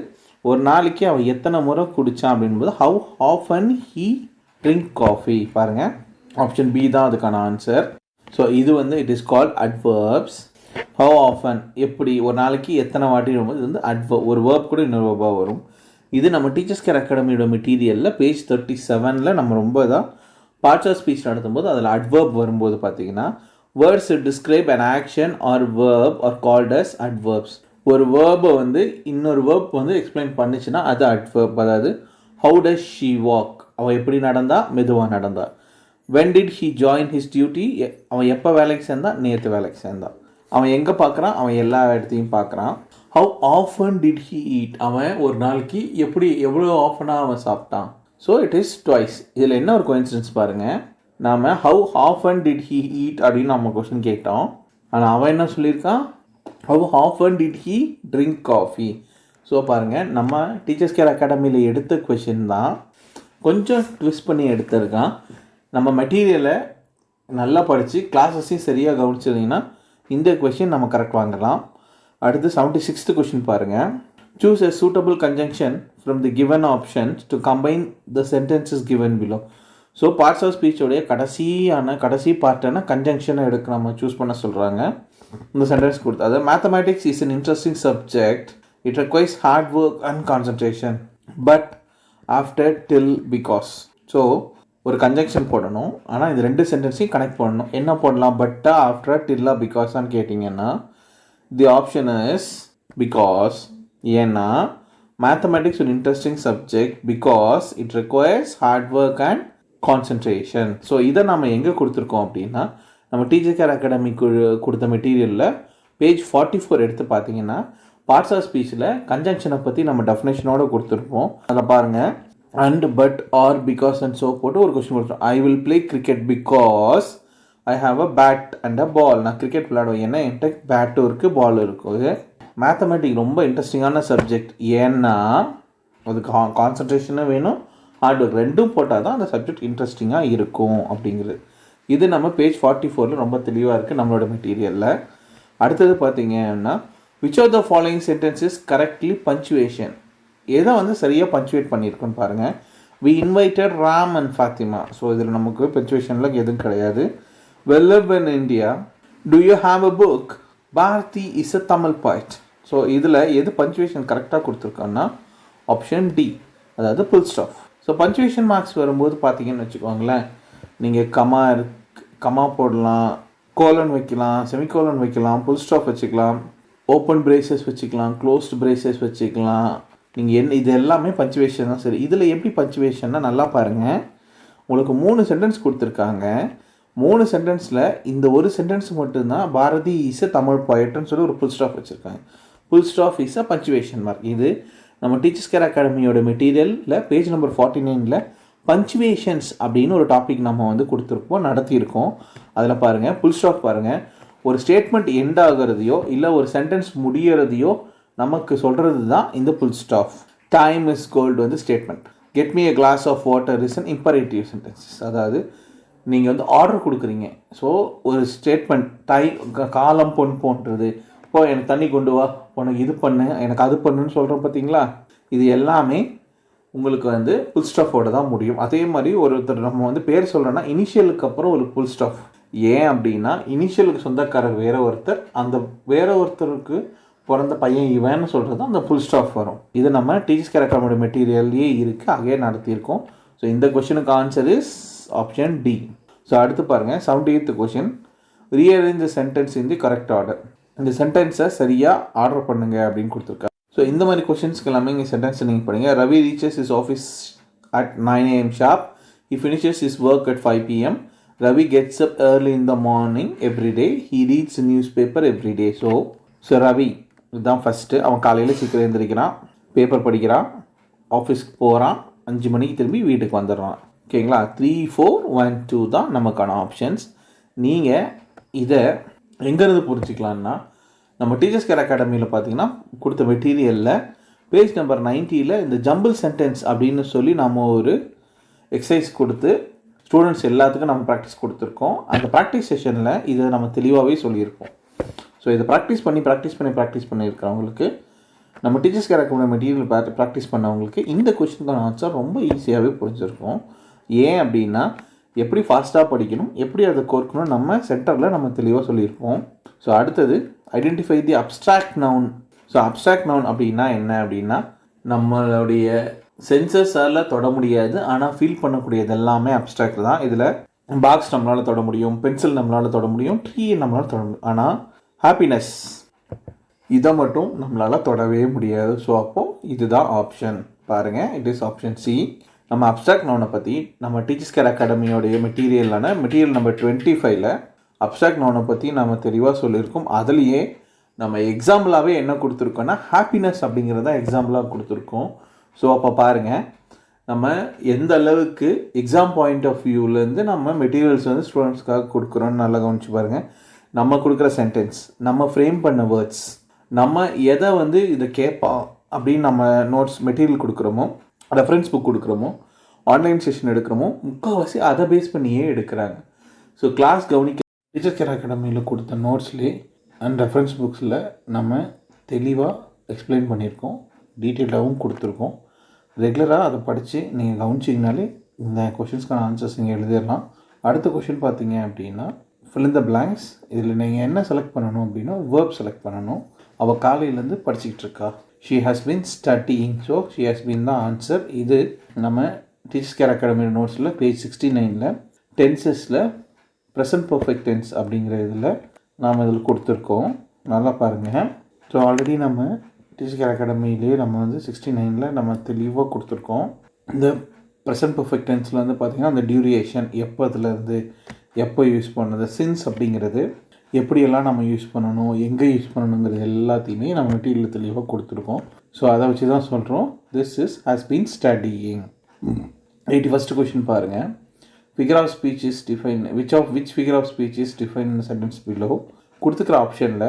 ஒரு நாளைக்கு அவன் எத்தனை முறை குடித்தான் அப்படின்போது how often he drink coffee. பாருங்கள், ஆப்ஷன் பி தான் அதுக்கான ஆன்சர். ஸோ இது வந்து it is called adverbs. How often, எப்படி ஒரு நாளைக்கு எத்தனை வாட்டி வரும்போது இது வந்து ஒரு வேர்ப் கூட இன்னொரு வேர்பாக வரும். இது நம்ம டீச்சர்ஸ் கேர் அகாடமியோட மெட்டீரியலில் பேஜ் 37 நம்ம ரொம்ப இதாக பார்ட்ஸ் ஆஃப் ஸ்பீச் நடத்தும்போது அதில் அட்வர்ப் வரும்போது பார்த்தீங்கன்னா words describe an action or verb are called as adverbs. ஒரு வேர்பை வந்து இன்னொரு வேர்ப் வந்து எக்ஸ்பிளைன் பண்ணிச்சுன்னா அது அட்வர்ப். அதாவது ஹவு டஸ் ஷீ வாக், அவள் எப்படி நடந்தா, மெதுவாக நடந்தா. When did he join his duty, அவன் எப்போ வேலைக்கு சேர்ந்தான், நேற்று வேலைக்கு சேர்ந்தான். அவன் எங்கே பார்க்குறான், அவன் எல்லா இடத்தையும் பார்க்குறான். How often did he eat, அவன் ஒரு நாளைக்கு எவ்வளோ ஆஃபனாக அவன் சாப்பிட்டான். So it is twice. இதில் என்ன ஒரு கோஇன்சிடன்ஸ் பாருங்கள், நாம் how often did he eat அப்படின்னு நம்ம கொஸ்டின் கேட்டோம். ஆனால் அவன் என்ன சொல்லியிருக்கான், how often did he drink coffee. So பாருங்கள், நம்ம டீச்சர்ஸ் கேர் அகாடமியில் எடுத்த கொஷின் தான் கொஞ்சம் ட்விஸ்ட் பண்ணி எடுத்திருக்கான். நம்ம மெட்டீரியலை நல்லா படித்து கிளாஸஸையும் சரியாக கவனிச்சிருந்தீங்கன்னா இந்த கொஷின் நம்ம கரெக்ட் வாங்கலாம். அடுத்து 76th கொஷின் பாருங்கள். Choose a suitable conjunction from the given options to combine the sentences given below. So parts of ஸ்பீச்சோடைய கடைசி பார்ட்டான கன்ஜங்ஷனை நம்ம சூஸ் பண்ண சொல்கிறாங்க. இந்த சென்டென்ஸ் கொடுத்து, அதாவது mathematics is an interesting subject, it requires hard work and concentration but after till because. So ஒரு கன்ஜங்ஷன் போடணும், ஆனால் இது 2 சென்டென்ஸையும் கனெக்ட் பண்ணணும். என்ன போடலாம், பட்டா, ஆஃப்டரா, டில்லா, பிகாஸான்னு கேட்டிங்கன்னா தி ஆப்ஷன் இஸ் பிகாஸ். ஏன்னா மேத்தமெட்டிக்ஸ் ஒரு interesting subject because it requires heart work and concentration. So இதை நம்ம எங்கே கொடுத்துருக்கோம் அப்படின்னா நம்ம டீச்சர் கேர் அகாடமிக்கு கொடுத்த மெட்டீரியலில் பேஜ் 44 எடுத்து பார்த்தீங்கன்னா பார்ட்ஸ் ஆஃப் ஸ்பீச்சில் கன்ஜங்ஷனை பற்றி நம்ம டெஃபினேஷனோடு கொடுத்துருப்போம். அதில் பாருங்கள், and but or because and so போட்டு ஒரு கொஸ்டின் கொடுத்தோம். I will play cricket because I have a bat and a ball. நான் கிரிக்கெட் விளையாடுவேன் ஏன்னா என்கிட்ட பேட்டும் இருக்குது பாலும் இருக்குது. மேத்தமெட்டிக் ரொம்ப இன்ட்ரெஸ்டிங்கான சப்ஜெக்ட். ஏன்னா அதுக்கு கான்சன்ட்ரேஷனும் வேணும், ஹார்ட் ஒர்க், ரெண்டும் போட்டால் தான் அந்த சப்ஜெக்ட் இன்ட்ரெஸ்டிங்காக இருக்கும் அப்படிங்கிறது. இது நம்ம பேஜ் 44 ரொம்ப தெளிவாக இருக்குது நம்மளோட மெட்டீரியலில். அடுத்தது பார்த்தீங்கன்னா which of the following sentences correctly punctuation, எதை வந்து சரியாக பஞ்சுவேட் பண்ணியிருக்கோன்னு பாருங்கள். We invited Ram and Fatima. So இதில் நமக்கு பஞ்சுவேஷனில் எதுவும் கிடையாது. We'll live in India, do you have a book, Bharati is a Tamil poet. So இதில் எது பஞ்சுவேஷன் கரெக்டாக கொடுத்துருக்கோன்னா ஆப்ஷன் டி, அதாவது full stop. So punctuation marks வரும்போது பார்த்தீங்கன்னு வச்சுக்கோங்களேன், நீங்கள் கமா போடலாம், கோலன் வைக்கலாம், செமிகோலன் வைக்கலாம், புல் ஸ்டாப் வச்சுக்கலாம், ஓப்பன் பிரேசஸ் வச்சுக்கலாம், க்ளோஸ்டு பிரேசஸ் வச்சுக்கலாம். நீங்கள் இது எல்லாமே பஞ்சுவேஷன் தான். சரி, இதில் எப்படி பஞ்சுவேஷன்னா நல்லா பாருங்கள். உங்களுக்கு 3 சென்டென்ஸ் கொடுத்துருக்காங்க. 3 சென்டென்ஸில் இந்த ஒரு சென்டென்ஸ் மட்டும்தான் பாரதி இஸ் அ தமிழ் பாய்ட்டுன்னு சொல்லி ஒரு புல் ஸ்டாப் வச்சுருக்காங்க. புல் stop is a punctuation mark. இது நம்ம டீச்சர்ஸ் கேர் அகாடமியோட மெட்டீரியலில் பேஜ் நம்பர் 49ல் பஞ்சுவேஷன்ஸ் அப்படின்னு ஒரு டாபிக் நம்ம வந்து கொடுத்துருப்போம், நடத்தியிருக்கோம். அதில் பாருங்கள், புல் ஸ்டாப் பாருங்கள். ஒரு ஸ்டேட்மெண்ட் எண்ட் ஆகிறதையோ இல்லை ஒரு சென்டென்ஸ் முடிகிறதையோ நமக்கு சொல்கிறது தான் இந்த full stop. Time is gold வந்து statement. Get me a glass of water is an imperative sentences. அதாவது நீங்கள் வந்து ஆர்டர் கொடுக்குறீங்க. ஸோ ஒரு ஸ்டேட்மெண்ட் காலம் பொன் போன்றது. இப்போ எனக்கு தண்ணி கொண்டு வா, உனக்கு இது பண்ணு, எனக்கு அது பண்ணுன்னு சொல்கிறோம் பார்த்தீங்களா. இது எல்லாமே உங்களுக்கு வந்து புல் ஸ்டாஃபோட தான் முடியும். அதே மாதிரி ஒருத்தர் நம்ம வந்து பேர் சொல்கிறோன்னா இனிஷியலுக்கு அப்புறம் ஒரு புல் ஸ்டாஃப். ஏன் அப்படின்னா இனிஷியலுக்கு சொந்தக்காரர் வேற ஒருத்தர், அந்த வேற ஒருத்தருக்கு பிறந்த பையன் இவன்னு சொல்கிறது அந்த புல் ஸ்டாஃப் வரும். இது நம்ம டீச்சர்ஸ் கேர் அகாடமியோட மெட்டீரியல்லையே இருக்குது, அங்கே நடத்தியிருக்கோம். ஸோ இந்த கொஷனுக்கு answer is option D. So அடுத்து பாருங்கள், 78th question. Rearrange the sentence in the correct order. இந்த சென்டென்ஸை சரியாக ஆர்டர் பண்ணுங்க அப்படின்னு கொடுத்துருக்காங்க. ஸோ இந்த மாதிரி கொஷின்ஸ்க்கு எல்லாமே இங்கே சென்டென்ஸை நீங்கள் படிங்க. Ravi reaches is office at 9 AM sharp. He finishes is work at 5 PM. Ravi gets up early in the morning every day. He reads a newspaper every day. So Ravi இதுதான் ஃபஸ்ட்டு. அவன் காலையில் சீக்கிரம் எழுந்திரிக்கிறான், பேப்பர் படிக்கிறான், ஆஃபீஸ்க்கு போகிறான், 5 மணிக்கு திரும்பி வீட்டுக்கு வந்துடுறான். ஓகேங்களா? 3, 4, 1, 2 தான் நமக்கான ஆப்ஷன்ஸ். நீங்கள் இதை எங்கேருந்து புரிஞ்சிக்கலான்னா, நம்ம டீச்சர்ஸ் கேர் அகாடமியில் பார்த்தீங்கன்னா கொடுத்த மெட்டீரியலில் பேஜ் நம்பர் 90ல் இந்த ஜம்பிள் சென்டென்ஸ் அப்படின்னு சொல்லி நம்ம ஒரு எக்ஸசைஸ் கொடுத்து ஸ்டூடெண்ட்ஸ் எல்லாத்துக்கும் நம்ம ப்ராக்டிஸ் கொடுத்துருக்கோம். அந்த ப்ராக்டிஸ் செஷனில் இதை நம்ம தெளிவாகவே சொல்லியிருக்கோம். ஸோ இதை ப்ராக்டிஸ் பண்ணியிருக்கிறவங்களுக்கு, நம்ம teachers care academy material practice பண்ணவங்களுக்கு இந்த கொஸ்டினுக்கான ஆன்சர் ரொம்ப ஈஸியாகவே புரிஞ்சிருக்கும். ஏன் அப்படின்னா எப்படி ஃபாஸ்ட்டாக படிக்கணும், எப்படி அதை கோர்க்கணும் நம்ம சென்டரில் நம்ம தெளிவாக சொல்லியிருக்கோம். ஸோ அடுத்தது ஐடென்டிஃபை தி abstract noun. So abstract noun அப்படின்னா என்ன அப்படின்னா, நம்மளுடைய சென்சஸால் தொட முடியாது ஆனால் ஃபீல் பண்ணக்கூடியது எல்லாமே அப்ஸ்ட்ராக்ட் தான். இதில் பாக்ஸ் நம்மளால் தொட முடியும், பென்சில் நம்மளால் தொட முடியும், ட்ரீ நம்மளால் தொட முடியும். ஆனால் ஹாப்பினஸ் இதை மட்டும் நம்மளால் தொடவே முடியாது. ஸோ அப்போது இதுதான் ஆப்ஷன். பாருங்கள், இட் இஸ் ஆப்ஷன் சி. நம்ம அப்ஸ்ட்ராக்ட் நவுனை பற்றி நம்ம டீச்சர்ஸ் கேர் அகாடமியோடைய மெட்டீரியல் நம்பர் 25ல் அப்ஸ்ட்ராக்ட் நவுனை பற்றி நம்ம தெளிவாக சொல்லியிருக்கோம். அதுலேயே நம்ம எக்ஸாம்பிளாகவே என்ன கொடுத்துருக்கோன்னா ஹாப்பினஸ் அப்படிங்கிறத எக்ஸாம்பிளாக கொடுத்துருக்கோம். ஸோ அப்போ பாருங்கள், நம்ம எந்த அளவுக்கு எக்ஸாம் பாயிண்ட் ஆஃப் வியூவிலேருந்து நம்ம மெட்டீரியல்ஸ் வந்து ஸ்டூடெண்ட்ஸ்க்காக கொடுக்குறோன்னு நல்லா கவனிச்சு பாருங்கள். நம்ம கொடுக்குற சென்டென்ஸ், நம்ம ஃப்ரேம் பண்ண வேர்ட்ஸ், நம்ம எதை வந்து இதை கேட்பா அப்படின்னு நம்ம நோட்ஸ் மெட்டீரியல் கொடுக்குறோமோ, ரெஃபரன்ஸ் புக் கொடுக்குறோமோ, ஆன்லைன் செஷன் எடுக்கிறோமோ, முக்கால்வாசி அதை பேஸ் பண்ணியே எடுக்கிறாங்க. ஸோ கிளாஸ் கவனிக்க டீச்சர் கேர் அகாடமியில் கொடுத்த நோட்ஸ்லேயே அண்ட் ரெஃபரன்ஸ் புக்ஸில் நம்ம தெளிவாக எக்ஸ்பிளைன் பண்ணியிருக்கோம், டீட்டெயிலாகவும் கொடுத்துருக்கோம். ரெகுலராக அதை படித்து நீங்கள் கவனிச்சிங்கனாலே இந்த கொஷின்ஸ்க்கான ஆன்சர்ஸ் நீங்கள் எழுதிடலாம். அடுத்த கொஷின் பார்த்தீங்க அப்படின்னா fill in the blanks. இதில் நீங்கள் என்ன செலக்ட் பண்ணணும் அப்படின்னா வேர்ப் செலக்ட் பண்ணணும். அவள் காலையிலேருந்து படிச்சுக்கிட்டு இருக்கா. She has been studying. So she has been தான் ஆன்சர். இது நம்ம டீச்சர்ஸ் கேர் அகாடமி நோட்ஸில் பேஜ் 69ல் டென்சஸில் ப்ரெசன்ட் பர்ஃபெக்ட் டென்ஸ் அப்படிங்கிற இதில் நாம் இதில் கொடுத்துருக்கோம். நல்லா பாருங்கள். ஸோ ஆல்ரெடி நம்ம டீச்சர்ஸ் கேர் அகாடமியிலே நம்ம வந்து 69ல் நம்ம தெளிவாக கொடுத்துருக்கோம். இந்த ப்ரெசன்ட் பர்ஃபெக்ட் டென்ஸில் வந்து பார்த்திங்கன்னா அந்த டியூரேஷன் எப்போதுலேருந்து எப்போ யூஸ் பண்ணது, சின்ஸ் அப்படிங்கிறது எப்படியெல்லாம் நம்ம யூஸ் பண்ணணும், எங்கே யூஸ் பண்ணணுங்கிறது எல்லாத்தையுமே நம்ம மெட்டீரியல் தெளிவாக கொடுத்துருக்கோம். ஸோ அதை வச்சு தான் சொல்கிறோம் this is has been studying. 81st question பாருங்கள். Figure of speech is define which figure of speech is define in sentence below. கொடுத்துக்கிற ஆப்ஷனில்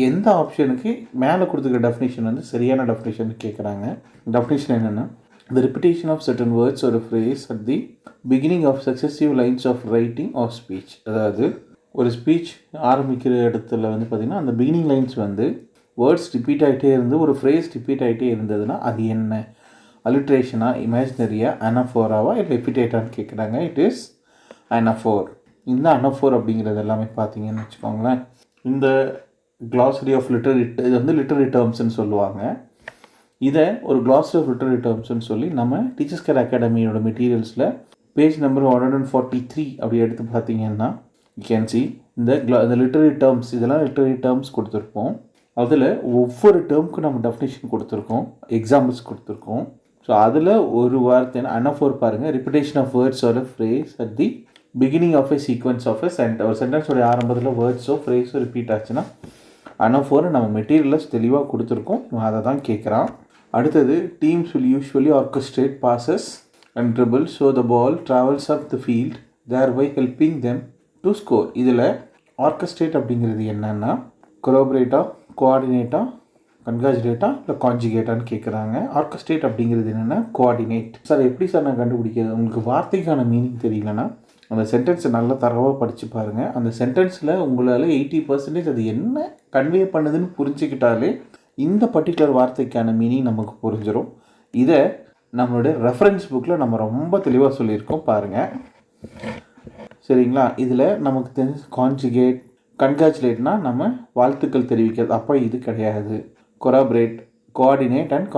எந்த ஆப்ஷனுக்கு மேலே கொடுத்துக்கிற டெஃபினேஷன் வந்து சரியான டெஃபினேஷன் கேட்குறாங்க. டெஃபினேஷன் என்னென்னா, the repetition of certain words or a phrase at the beginning of successive lines of writing or speech. அதாவது ஒரு ஸ்பீச் ஆரம்பிக்கிற இடத்துல வந்து பார்த்திங்கன்னா அந்த பிகினிங் லைன்ஸ் வந்து வேர்ட்ஸ் ரிப்பீட் ஆகிட்டே இருந்து ஒரு ஃப்ரேஸ் ரிப்பீட் ஆகிட்டே இருந்ததுன்னா அது என்ன, அலிட்ரேஷனாக, இமேஜினரியாக, அனஃபோராவா இல்லை எபிடேட்டான்னு கேட்குறாங்க. It is anaphora. இந்த அனஃபோர் அப்படிங்கிறது எல்லாமே பார்த்தீங்கன்னு வச்சுக்கோங்களேன், இந்த glossary ஆஃப் லிட்டரரி, இது வந்து லிட்டரரி டேர்ம்ஸ்ன்னு சொல்லுவாங்க. இதை ஒரு glossary ஆஃப் லிட்டரரி டேர்ம்ஸ்ன்னு சொல்லி நம்ம டீச்சர்ஸ் கேர் அகாடமியோட மெட்டீரியல்ஸில் பேஜ் நம்பர் 143 அப்படி எடுத்து பார்த்தீங்கன்னா யூ கேன் சி இந்த லிட்டரரி டேர்ம்ஸ், இதெல்லாம் லிட்டரரி டேர்ம்ஸ் கொடுத்துருப்போம். அதில் ஒவ்வொரு டேர்முக்கும் நம்ம டெஃபினேஷன் கொடுத்துருக்கோம், எக்ஸாம்பிள்ஸ் கொடுத்துருக்கோம். ஸோ அதில் ஒரு வார்த்தை அனஃபோர் பாருங்கள், repetition of words or phrase at the beginning of a sequence of a sentence. ஒரு சென்டென்ஸோடைய ஆரம்பத்தில் வேர்ட்ஸோ ஃப்ரேஸோ ரிப்பீட் ஆச்சுன்னா அனஃபோர் நம்ம மெட்டீரியல்ஸ் தெளிவாக கொடுத்துருக்கோம். அதை தான் கேட்குறான். அடுத்தது teams will usually orchestrate passes and dribble so the ball travels up the field thereby helping them to score. இதில் ஆர்கஸ்ட்ரேட் அப்படிங்கிறது என்னென்னா கொலாபரேட்டா, கோஆர்டினேட்டா, கன்காஜுலேட்டா இல்லை கான்ஜுகேட்டான்னு கேட்குறாங்க. ஆர்கஸ்ட்ரேட் அப்படிங்கிறது என்னென்னா கோஆர்டினேட். சார் எப்படி சார் நான் கண்டுபிடிக்கிறது? உங்களுக்கு வார்த்தைக்கான மீனிங் தெரியலனா அந்த சென்டென்ஸை நல்லா தரவாக படித்து பாருங்கள். அந்த சென்டென்ஸில் உங்களால் 80% அது என்ன கன்வே பண்ணுதுன்னு புரிஞ்சுக்கிட்டாலே இந்த பர்டிகுலர் வார்த்தைக்கான மீனிங் நமக்கு புரிஞ்சிடும். இதை நம்மளுடைய ரெஃபரன்ஸ் புக்கில் நம்ம ரொம்ப தெளிவாக சொல்லியிருக்கோம் பாருங்கள். சரிங்களா? இதில் நமக்கு தெரிஞ்ச கான்ஜுகேட், கன்காச்சுலேட்னா நம்ம வாழ்த்துக்கள் தெரிவிக்கிறது. அப்போ இது கிடையாது. கொராபரேட், கோஆர்டினேட் அண்ட்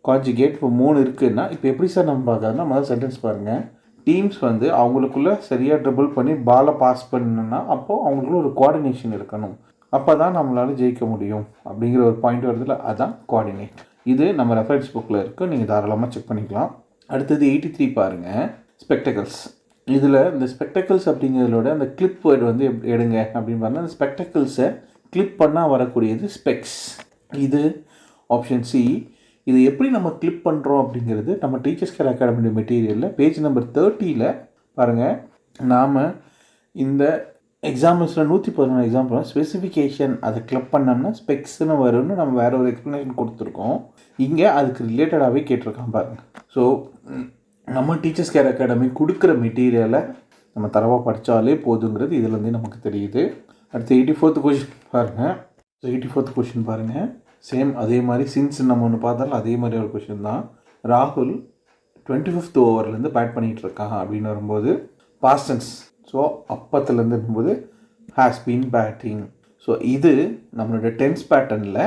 கான்ஜுகேட் இப்போ 3 இருக்குதுன்னா இப்போ எப்படி சார் நம்ம பார்க்கறதுனா முதல் சென்டென்ஸ் பாருங்கள். டீம்ஸ் வந்து அவங்களுக்குள்ளே சரியாக ட்ரிபிள் பண்ணி பாலை பாஸ் பண்ணணுன்னா அப்போது அவங்களுக்குள்ள ஒரு கோஆர்டினேஷன் இருக்கணும். அப்போ தான் நம்மளால் ஜெயிக்க முடியும் அப்படிங்கிற ஒரு பாயிண்ட் வருதுல, அதுதான் கோஆர்டினேட். இது நம்ம ரெஃபரன்ஸ் புக்கில் இருக்குது, நீங்கள் தாராளமாக செக் பண்ணிக்கலாம். அடுத்தது 83 பாருங்கள், ஸ்பெக்டக்கல்ஸ். இதில் இந்த ஸ்பெக்டக்கல்ஸ் அப்படிங்கிறதோட அந்த கிளிப் வேர்டு வந்து எடுங்க அப்படின்னு பார்த்தா அந்த ஸ்பெக்டக்கல்ஸை கிளிப் பண்ணால் வரக்கூடியது ஸ்பெக்ஸ். இது ஆப்ஷன் சி. இது எப்படி நம்ம கிளிப் பண்ணுறோம் அப்படிங்கிறது நம்ம டீச்சர்ஸ் கேர் அகாடமி மெட்டீரியலில் பேஜ் நம்பர் 30 பாருங்கள். நாம் இந்த எக்ஸாம்பிள்ஸில் 111 எக்ஸாம்பிள் ஸ்பெசிஃபிகேஷன் அதை கிளிப் பண்ணோம்னா ஸ்பெக்ஸ்னு வரும்னு நம்ம வேறு ஒரு எக்ஸ்ப்ளனேஷன் கொடுத்துருக்கோம். இங்கே அதுக்கு ரிலேட்டடாகவே கேட்டிருக்கான் பாருங்கள். ஸோ நம்ம டீச்சர்ஸ் கேர் அகாடமி கொடுக்குற மெட்டீரியலை நம்ம தரவாக படித்தாலே போதுங்கிறது இதுலேருந்தே நமக்கு தெரியுது. அடுத்து 84th கொஷின் பாருங்கள். ஸோ 84th கொஷின் பாருங்கள். சேம் அதே மாதிரி சின்ஸ் நம்ம ஒன்று பார்த்தாலும் அதே மாதிரி ஒரு கொஷின் தான். ராகுல் 25th ஓவர்லேருந்து பேட் பண்ணிகிட்டு இருக்கான் அப்படின்னு வரும்போது பாஸ்ட் டென்ஸ். ஸோ அப்பத்துலேருந்து இருக்கும்போது ஹேஸ் பீன் பேட்டிங். ஸோ இது நம்மளோட டென்ஸ் பேட்டர்னில்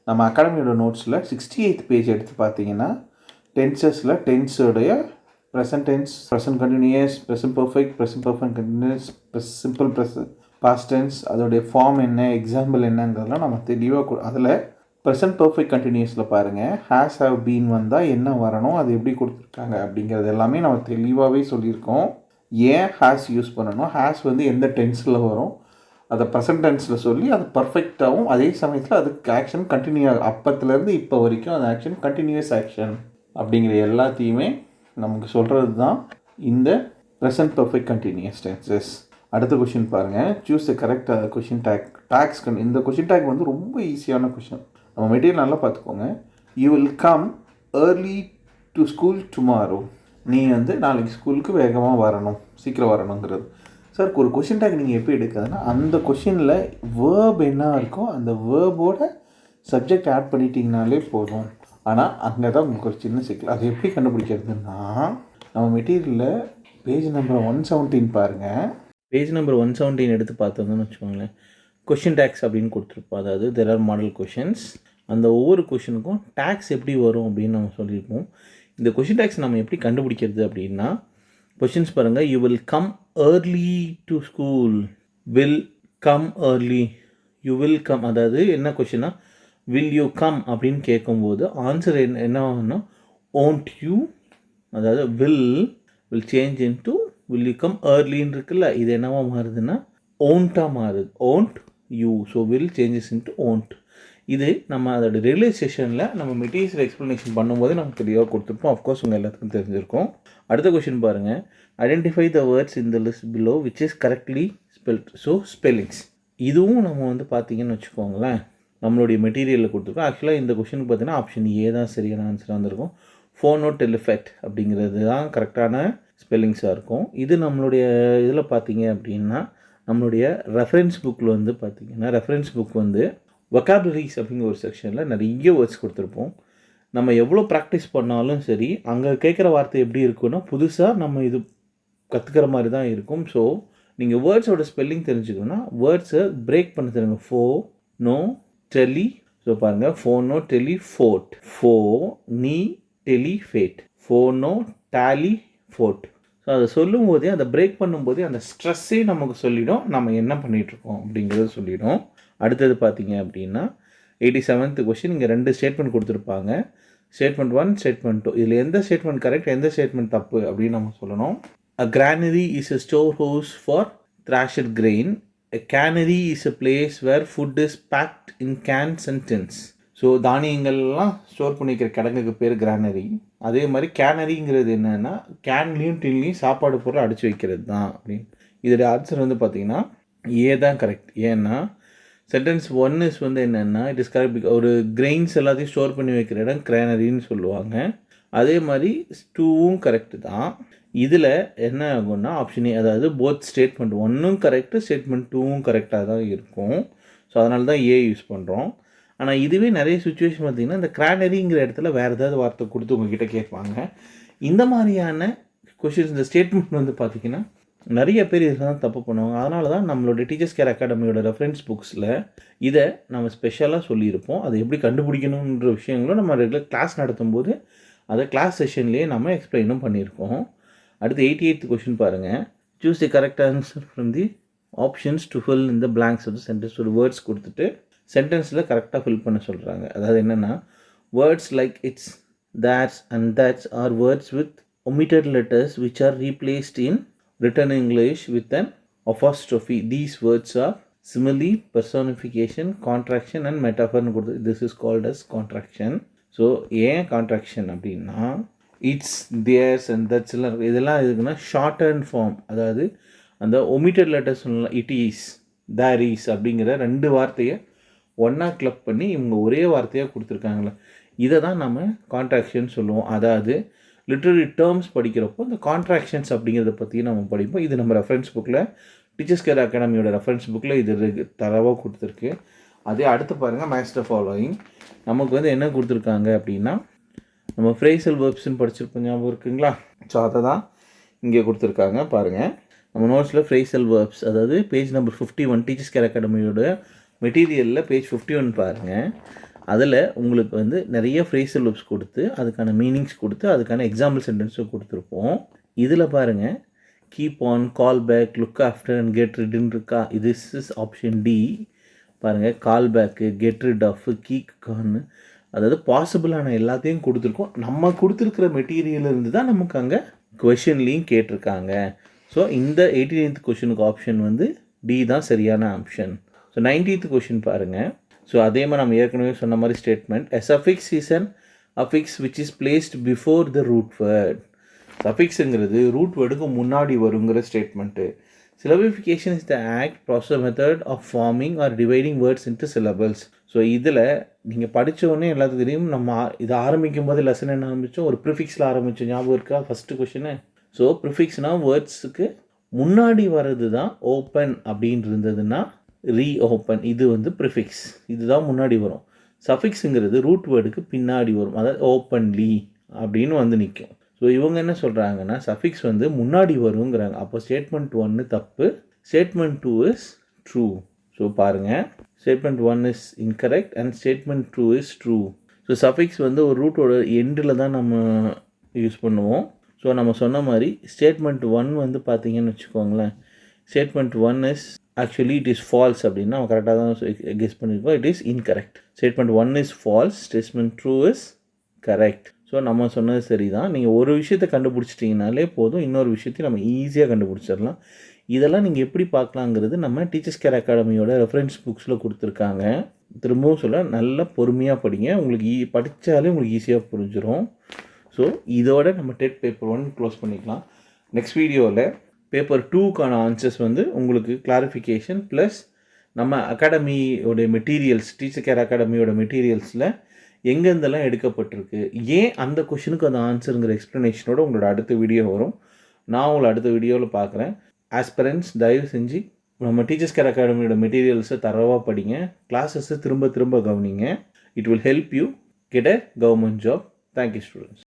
நம்ம அகாடமியோட நோட்ஸில் 68th பேஜ் எடுத்து பார்த்தீங்கன்னா டென்சஸில் டென்ஸோடைய present tense, present continuous, present perfect continuous, simple present, past tense, அதோடைய ஃபார்ம் என்ன, எக்ஸாம்பிள் என்னங்கிறதெல்லாம் நம்ம தெளிவாக அதில் ப்ரெசன்ட் பர்ஃபெக்ட் கண்டினியூஸில் பாருங்கள் ஹேஸ் ஹேவ் பீன் வந்தால் என்ன வரணும், அது எப்படி கொடுத்துருக்காங்க அப்படிங்கிறது எல்லாமே நம்ம தெளிவாகவே சொல்லியிருக்கோம். ஏன் ஹேஸ் யூஸ் பண்ணணும், ஹேஸ் வந்து எந்த டென்ஸில் வரும், அதை ப்ரெசன்ட் டென்ஸில் சொல்லி அது பர்ஃபெக்டாகவும் அதே சமயத்தில் அதுக்கு ஆக்ஷன் கண்டினியூ ஆகும். அப்பத்துலேருந்து இப்போ வரைக்கும் அந்த ஆக்ஷன் கண்டினியூஸ் ஆக்ஷன் அப்படிங்கிற எல்லாத்தையுமே நமக்கு சொல்கிறது தான் இந்த ப்ரெசன்ட் பர்ஃபெக்ட் கண்டினியூஸ் டென்சஸ். அடுத்த கொஷின் பாருங்கள். Choose the correct question tags. இந்த கொஷின் டேக் வந்து ரொம்ப ஈஸியான கொஷின். நம்ம மெட்டீரியல் நல்லா பார்த்துக்கோங்க. You will come early to school tomorrow. நீ வந்து நாளைக்கு ஸ்கூலுக்கு வேகமாக வரணும், சீக்கிரம் வரணுங்கிறது. சார் ஒரு கொஷின் டேக் நீங்கள் எப்படி எடுக்கிறதுனா அந்த கொஷினில் வேர்ப் என்ன இருக்கோ அந்த வேர்போட சப்ஜெக்ட் ஆட் பண்ணிட்டீங்கனாலே போதும். ஆனால் அங்கே தான் உங்களுக்கு ஒரு சின்ன சிக்கல். அது எப்படி கண்டுபிடிக்கிறதுனா நம்ம மெட்டீரியலில் பேஜ் நம்பர் 117 பாருங்கள். பேஜ் நம்பர் 117 எடுத்து பார்த்தோம்னு வச்சுக்கோங்களேன், கொஷின் டேக்ஸ் அப்படின்னு கொடுத்துருப்போம். அதாவது தெர் ஆர் மாடல் கொஷின்ஸ். அந்த ஒவ்வொரு கொஷினுக்கும் டேக்ஸ் எப்படி வரும் அப்படின்னு நம்ம சொல்லியிருப்போம். இந்த கொஷின் டேக்ஸ் நம்ம எப்படி கண்டுபிடிக்கிறது அப்படின்னா கொஷின்ஸ் பாருங்கள். You will come early to school, will come early, you will come. அதாவது என்ன கொஷின்னா வில் யூ கம் அப்படின்னு கேட்கும்போது ஆன்சர் என்ன ஆகும்னா ஓன்ட் யூ. அதாவது will change into will you come ஏர்லின்னு இருக்குல்ல, இது என்னவா மாறுதுன்னா ஓன்ட்டாக மாறுது. Won't you. So will changes into won't. இது நம்ம அதோட ரியலைசேஷனில் நம்ம மெட்டீரியல் எக்ஸ்ப்ளனேஷன் பண்ணும்போது நமக்கு தெளிவாக கொடுத்துருப்போம். அஃப்கோர்ஸ் உங்கள் எல்லாத்துக்கும் தெரிஞ்சிருக்கும். அடுத்த கொஷின் பாருங்கள். Identify the words in the list below which is correctly spelt. So spellings இதுவும் நம்ம வந்து பார்த்திங்கன்னு வச்சுக்கோங்களேன் நம்மளுடைய மெட்டீரியலில் கொடுத்துருக்கோம். ஆக்சுவலாக இந்த கொஷினுக்கு பார்த்தீங்கன்னா ஆப்ஷன் ஏ தான் சரியான ஆன்சராக வந்திருக்கும். ஃபோனோடெலிஃபெக்ட் அப்படிங்கிறது தான் கரெக்டான ஸ்பெல்லிங்ஸாக இருக்கும். இது நம்மளுடைய இதில் பார்த்தீங்க அப்படின்னா நம்மளுடைய ரெஃபரன்ஸ் புக்கில் வந்து பார்த்திங்கன்னா ரெஃபரன்ஸ் புக் வந்து வொக்காபுலரிஸ் அப்படிங்கிற ஒரு செக்ஷனில் நிறைய வேர்ட்ஸ் கொடுத்துருப்போம். நம்ம எவ்வளோ ப்ராக்டிஸ் பண்ணாலும் சரி அங்கே கேட்குற வார்த்தை எப்படி இருக்குன்னா புதுசாக நம்ம இது கற்றுக்கிற மாதிரி தான் இருக்கும். ஸோ நீங்கள் வேர்ட்ஸோட ஸ்பெல்லிங் தெரிஞ்சுக்கணுன்னா வேர்ட்ஸை பிரேக் பண்ண தெரியுங்க. ஃபோ நோ டெலி. ஸோ பாருங்கள் ஃபோனோ டெலி ஃபோர்ட், ஃபோ நீ டெலி ஃபேட், ஃபோனோ டேலி ஃபோர்ட். ஸோ அதை சொல்லும் போதே அதை பிரேக் பண்ணும்போதே அந்த ஸ்ட்ரெஸ்ஸே நமக்கு சொல்லிடும் நம்ம என்ன பண்ணிகிட்ருக்கோம் அப்படிங்கிறத சொல்லிடும். அடுத்தது பார்த்தீங்க அப்படின்னா 87th கொஷின். இங்கே 2 ஸ்டேட்மெண்ட் கொடுத்துருப்பாங்க. Statement 1, statement 2. இதில் எந்த ஸ்டேட்மெண்ட் கரெக்ட், எந்த ஸ்டேட்மெண்ட் தப்பு அப்படின்னு நம்ம சொல்லணும். A granary is a storehouse for thrashed grain. A cannery is a place where food is packed in cans and tins. So so தானியங்கள்லாம் ஸ்டோர் பண்ணி வைக்கிற கிடங்குக்கு பேர் கிரானரி. அதே மாதிரி கேனரிங்கிறது என்னென்னா கேன்லேயும் டின்லேயும் சாப்பாடு பொருள் அடைச்சி வைக்கிறது தான் அப்படின்னு. இதோடைய ஆன்சர் வந்து பார்த்திங்கன்னா ஏ தான் கரெக்ட். ஏன்னா சென்டென்ஸ் 1 இஸ் வந்து என்னென்னா இட் இஸ் கரெக்ட். ஒரு கிரெயின்ஸ் எல்லாத்தையும் ஸ்டோர் பண்ணி வைக்கிற இடம் கிரானரின்னு சொல்லுவாங்க. அதே மாதிரி 2வும் கரெக்டு தான். இதில் என்ன ஆகும்னா ஆப்ஷன் ஏ, அதாவது போத் ஸ்டேட்மெண்ட் 1ம் கரெக்டு ஸ்டேட்மெண்ட் 2வும் கரெக்டாக தான் இருக்கும். ஸோ அதனால தான் ஏ யூஸ் பண்ணுறோம். ஆனால் இதுவே நிறைய சுச்சுவேஷன் பார்த்திங்கன்னா இந்த கிரானரிங்கிற இடத்துல வேறு ஏதாவது வார்த்தை கொடுத்து உங்ககிட்ட கேட்பாங்க. இந்த மாதிரியான கொஷின்ஸ் இந்த ஸ்டேட்மெண்ட் வந்து பார்த்திங்கன்னா நிறைய பேர் இதில் தான் தப்பு பண்ணுவாங்க. அதனால தான் நம்மளோட டீச்சர்ஸ் கேர் அகாடமியோட ரெஃபரன்ஸ் புக்ஸில் இதை நம்ம ஸ்பெஷலாக சொல்லியிருப்போம். அதை எப்படி கண்டுபிடிக்கணுன்ற விஷயங்களும் நம்ம ரெகுலர் கிளாஸ் நடத்தும் போது அதை கிளாஸ் செஷன்லேயே நம்ம எக்ஸ்பிளைனும் பண்ணியிருக்கோம். அடுத்து 88th கொஷின் பாருங்கள். Choose the correct answer from the options to fill இந்த பிளாங்க்ஸ் ஆஃப் த சென்டென்ஸ். ஒரு வேர்ட்ஸ் கொடுத்துட்டு சென்டென்ஸில் கரெக்டாக ஃபில் பண்ண சொல்கிறாங்க. அதாவது என்னென்னா words like it's, that's and that's are words with omitted letters which are replaced in written English with an apostrophe. These words are simile, personification, contraction and metaphor. This is called as contraction. So ஏன் contraction அப்படின்னா it's, there's and that's எல்லாம் இதெல்லாம் எதுக்குன்னா short and form. அதாவது அந்த omitted letters சொல்லலாம், it is, there is அப்படிங்கிற 2 வார்த்தையை ஒன்றா கிளப் பண்ணி இவங்க ஒரே வார்த்தையாக கொடுத்துருக்காங்களே, இதை தான் நம்ம கான்ட்ராக்ஷன் சொல்லுவோம். அதாவது லிட்ரரி டேர்ம்ஸ் படிக்கிறப்போ இந்த கான்ட்ராக்ஷன்ஸ் அப்படிங்கிறத பற்றி நம்ம படிப்போம். இது நம்ம ரெஃபரன்ஸ் புக்கில் டீச்சர்ஸ் கேர் அகாடமியோட ரெஃபரன்ஸ் புக்கில் இது தரவாக கொடுத்துருக்கு. அதே அடுத்து பாருங்கள் மேட்ச் ஃபாலோயிங். நமக்கு வந்து என்ன கொடுத்துருக்காங்க அப்படின்னா நம்ம ஃப்ரேசல் வேர்ப்ஸ்ன்னு படிச்சிருப்போம், ஞாபகம் இருக்குங்களா? ஸோ அதை தான் இங்கே கொடுத்துருக்காங்க பாருங்கள். நம்ம நோட்ஸில் ஃப்ரேசல் வேர்ப்ஸ், அதாவது பேஜ் நம்பர் 51 டீச்சர்ஸ் கேர் அகாடமியோட மெட்டீரியலில் பேஜ் 51 பாருங்கள். அதில் உங்களுக்கு வந்து நிறைய ஃப்ரேசல் வேர்ப்ஸ் கொடுத்து அதுக்கான மீனிங்ஸ் கொடுத்து அதுக்கான எக்ஸாம்பிள் சென்டென்ஸும் கொடுத்துருப்போம். இதில் பாருங்கள் keep on, call back, look after and get ரிட்ன்னு இருக்கா. This is option D. பாருங்கள் call back, get rid of, keep கான்னு, அதாவது பாசிபிளான எல்லாத்தையும் கொடுத்துருக்கோம். நம்ம கொடுத்துருக்கிற மெட்டீரியலிருந்து தான் நமக்கு அங்கே கொஷின்லேயும் கேட்டிருக்காங்க. ஸோ இந்த 89th கொஷினுக்கு ஆப்ஷன் வந்து டி தான் சரியான ஆப்ஷன். ஸோ 90th கொஷின் பாருங்கள். ஸோ அதே மாதிரி நம்ம ஏற்கனவே சொன்ன மாதிரி statement, a suffix is an affix which is placed before the root word. சஃபிக்ஸுங்கிறது ரூட் வேர்டுக்கு முன்னாடி வருங்கிற statement. Syllabification is the act, process, method of forming or dividing words into syllables. So இதில் நீங்கள் படித்தோடனே எல்லாத்துக்கும் தெரியும், நம்ம இதை ஆரம்பிக்கும் போது லெசன் என்ன ஆரம்பித்தோம், ஒரு ப்ரிஃபிக்ஸில் ஆரம்பித்தோம், ஞாபகம் இருக்கா ஃபஸ்ட்டு கொஷினு? ஸோ ப்ரிஃபிக்ஸ்னால் வேர்ட்ஸுக்கு முன்னாடி வர்றது தான். ஓப்பன் அப்படின்னு இருந்ததுன்னா ரீஓப்பன், இது வந்து ப்ரிஃபிக்ஸ், இதுதான் முன்னாடி வரும். சஃபிக்ஸுங்கிறது ரூட் வேர்டுக்கு பின்னாடி வரும், அதாவது ஓப்பன்லி அப்படின்னு வந்து நிற்கும். ஸோ இவங்க என்ன சொல்கிறாங்கன்னா சஃபிக்ஸ் வந்து முன்னாடி வருங்கிறாங்க. அப்போ ஸ்டேட்மெண்ட் 1 தப்பு, ஸ்டேட்மெண்ட் 2 இஸ் ட்ரூ. ஸோ பாருங்கள், statement 1 is incorrect and statement 2 is true. So suffix வந்து ஒரு ரூட்டோட எண்டில் தான் நம்ம யூஸ் பண்ணுவோம். ஸோ நம்ம சொன்ன மாதிரி ஸ்டேட்மெண்ட் 1 வந்து பார்த்திங்கன்னு வச்சுக்கோங்களேன், statement 1 is actually it is false அப்படின்னா நம்ம கரெக்டாக தான் கெஸ் பண்ணியிருக்கோம். It is incorrect. Statement 1 is false, statement 2 is correct. So நம்ம சொன்னது சரி தான். நீங்கள் ஒரு விஷயத்தை கண்டுபிடிச்சிட்டிங்கனாலே போதும், இன்னொரு விஷயத்தையும் நம்ம ஈஸியாக கண்டுபிடிச்சிடலாம். இதெல்லாம் நீங்கள் எப்படி பார்க்கலாங்கிறது நம்ம டீச்சர்ஸ் கேர் அகாடமியோட ரெஃபரன்ஸ் புக்ஸில் கொடுத்துருக்காங்க. திரும்பவும் சொல்ல நல்லா பொறுமையாக படிங்க, உங்களுக்கு படித்தாலே உங்களுக்கு ஈஸியாக புரிஞ்சிடும். ஸோ இதோட நம்ம டெட் பேப்பர் 1 க்ளோஸ் பண்ணிக்கலாம். நெக்ஸ்ட் வீடியோவில் பேப்பர் 2க்கான ஆன்சர்ஸ் வந்து உங்களுக்கு கிளாரிஃபிகேஷன் ப்ளஸ் நம்ம அகாடமியோடைய மெட்டீரியல்ஸ், டீச்சர் கேர் அகாடமியோட மெட்டீரியல்ஸில் எங்கெந்தெல்லாம் எடுக்கப்பட்டிருக்கு, ஏன் அந்த கொஷினுக்கு அந்த ஆன்சருங்கிற எக்ஸ்ப்ளனேஷனோட உங்களோட அடுத்த வீடியோ வரும். நான் உங்களை அடுத்த வீடியோவில் பார்க்குறேன். ஆஸ்பிரண்ட்ஸ் தயவு செஞ்சு நம்ம டீச்சர்ஸ் கேர் அகாடமியோட மெட்டீரியல்ஸை தரவாக படிங்க, கிளாஸஸை திரும்ப திரும்ப கவனிங்க. It will help you get a government job. Thank you students.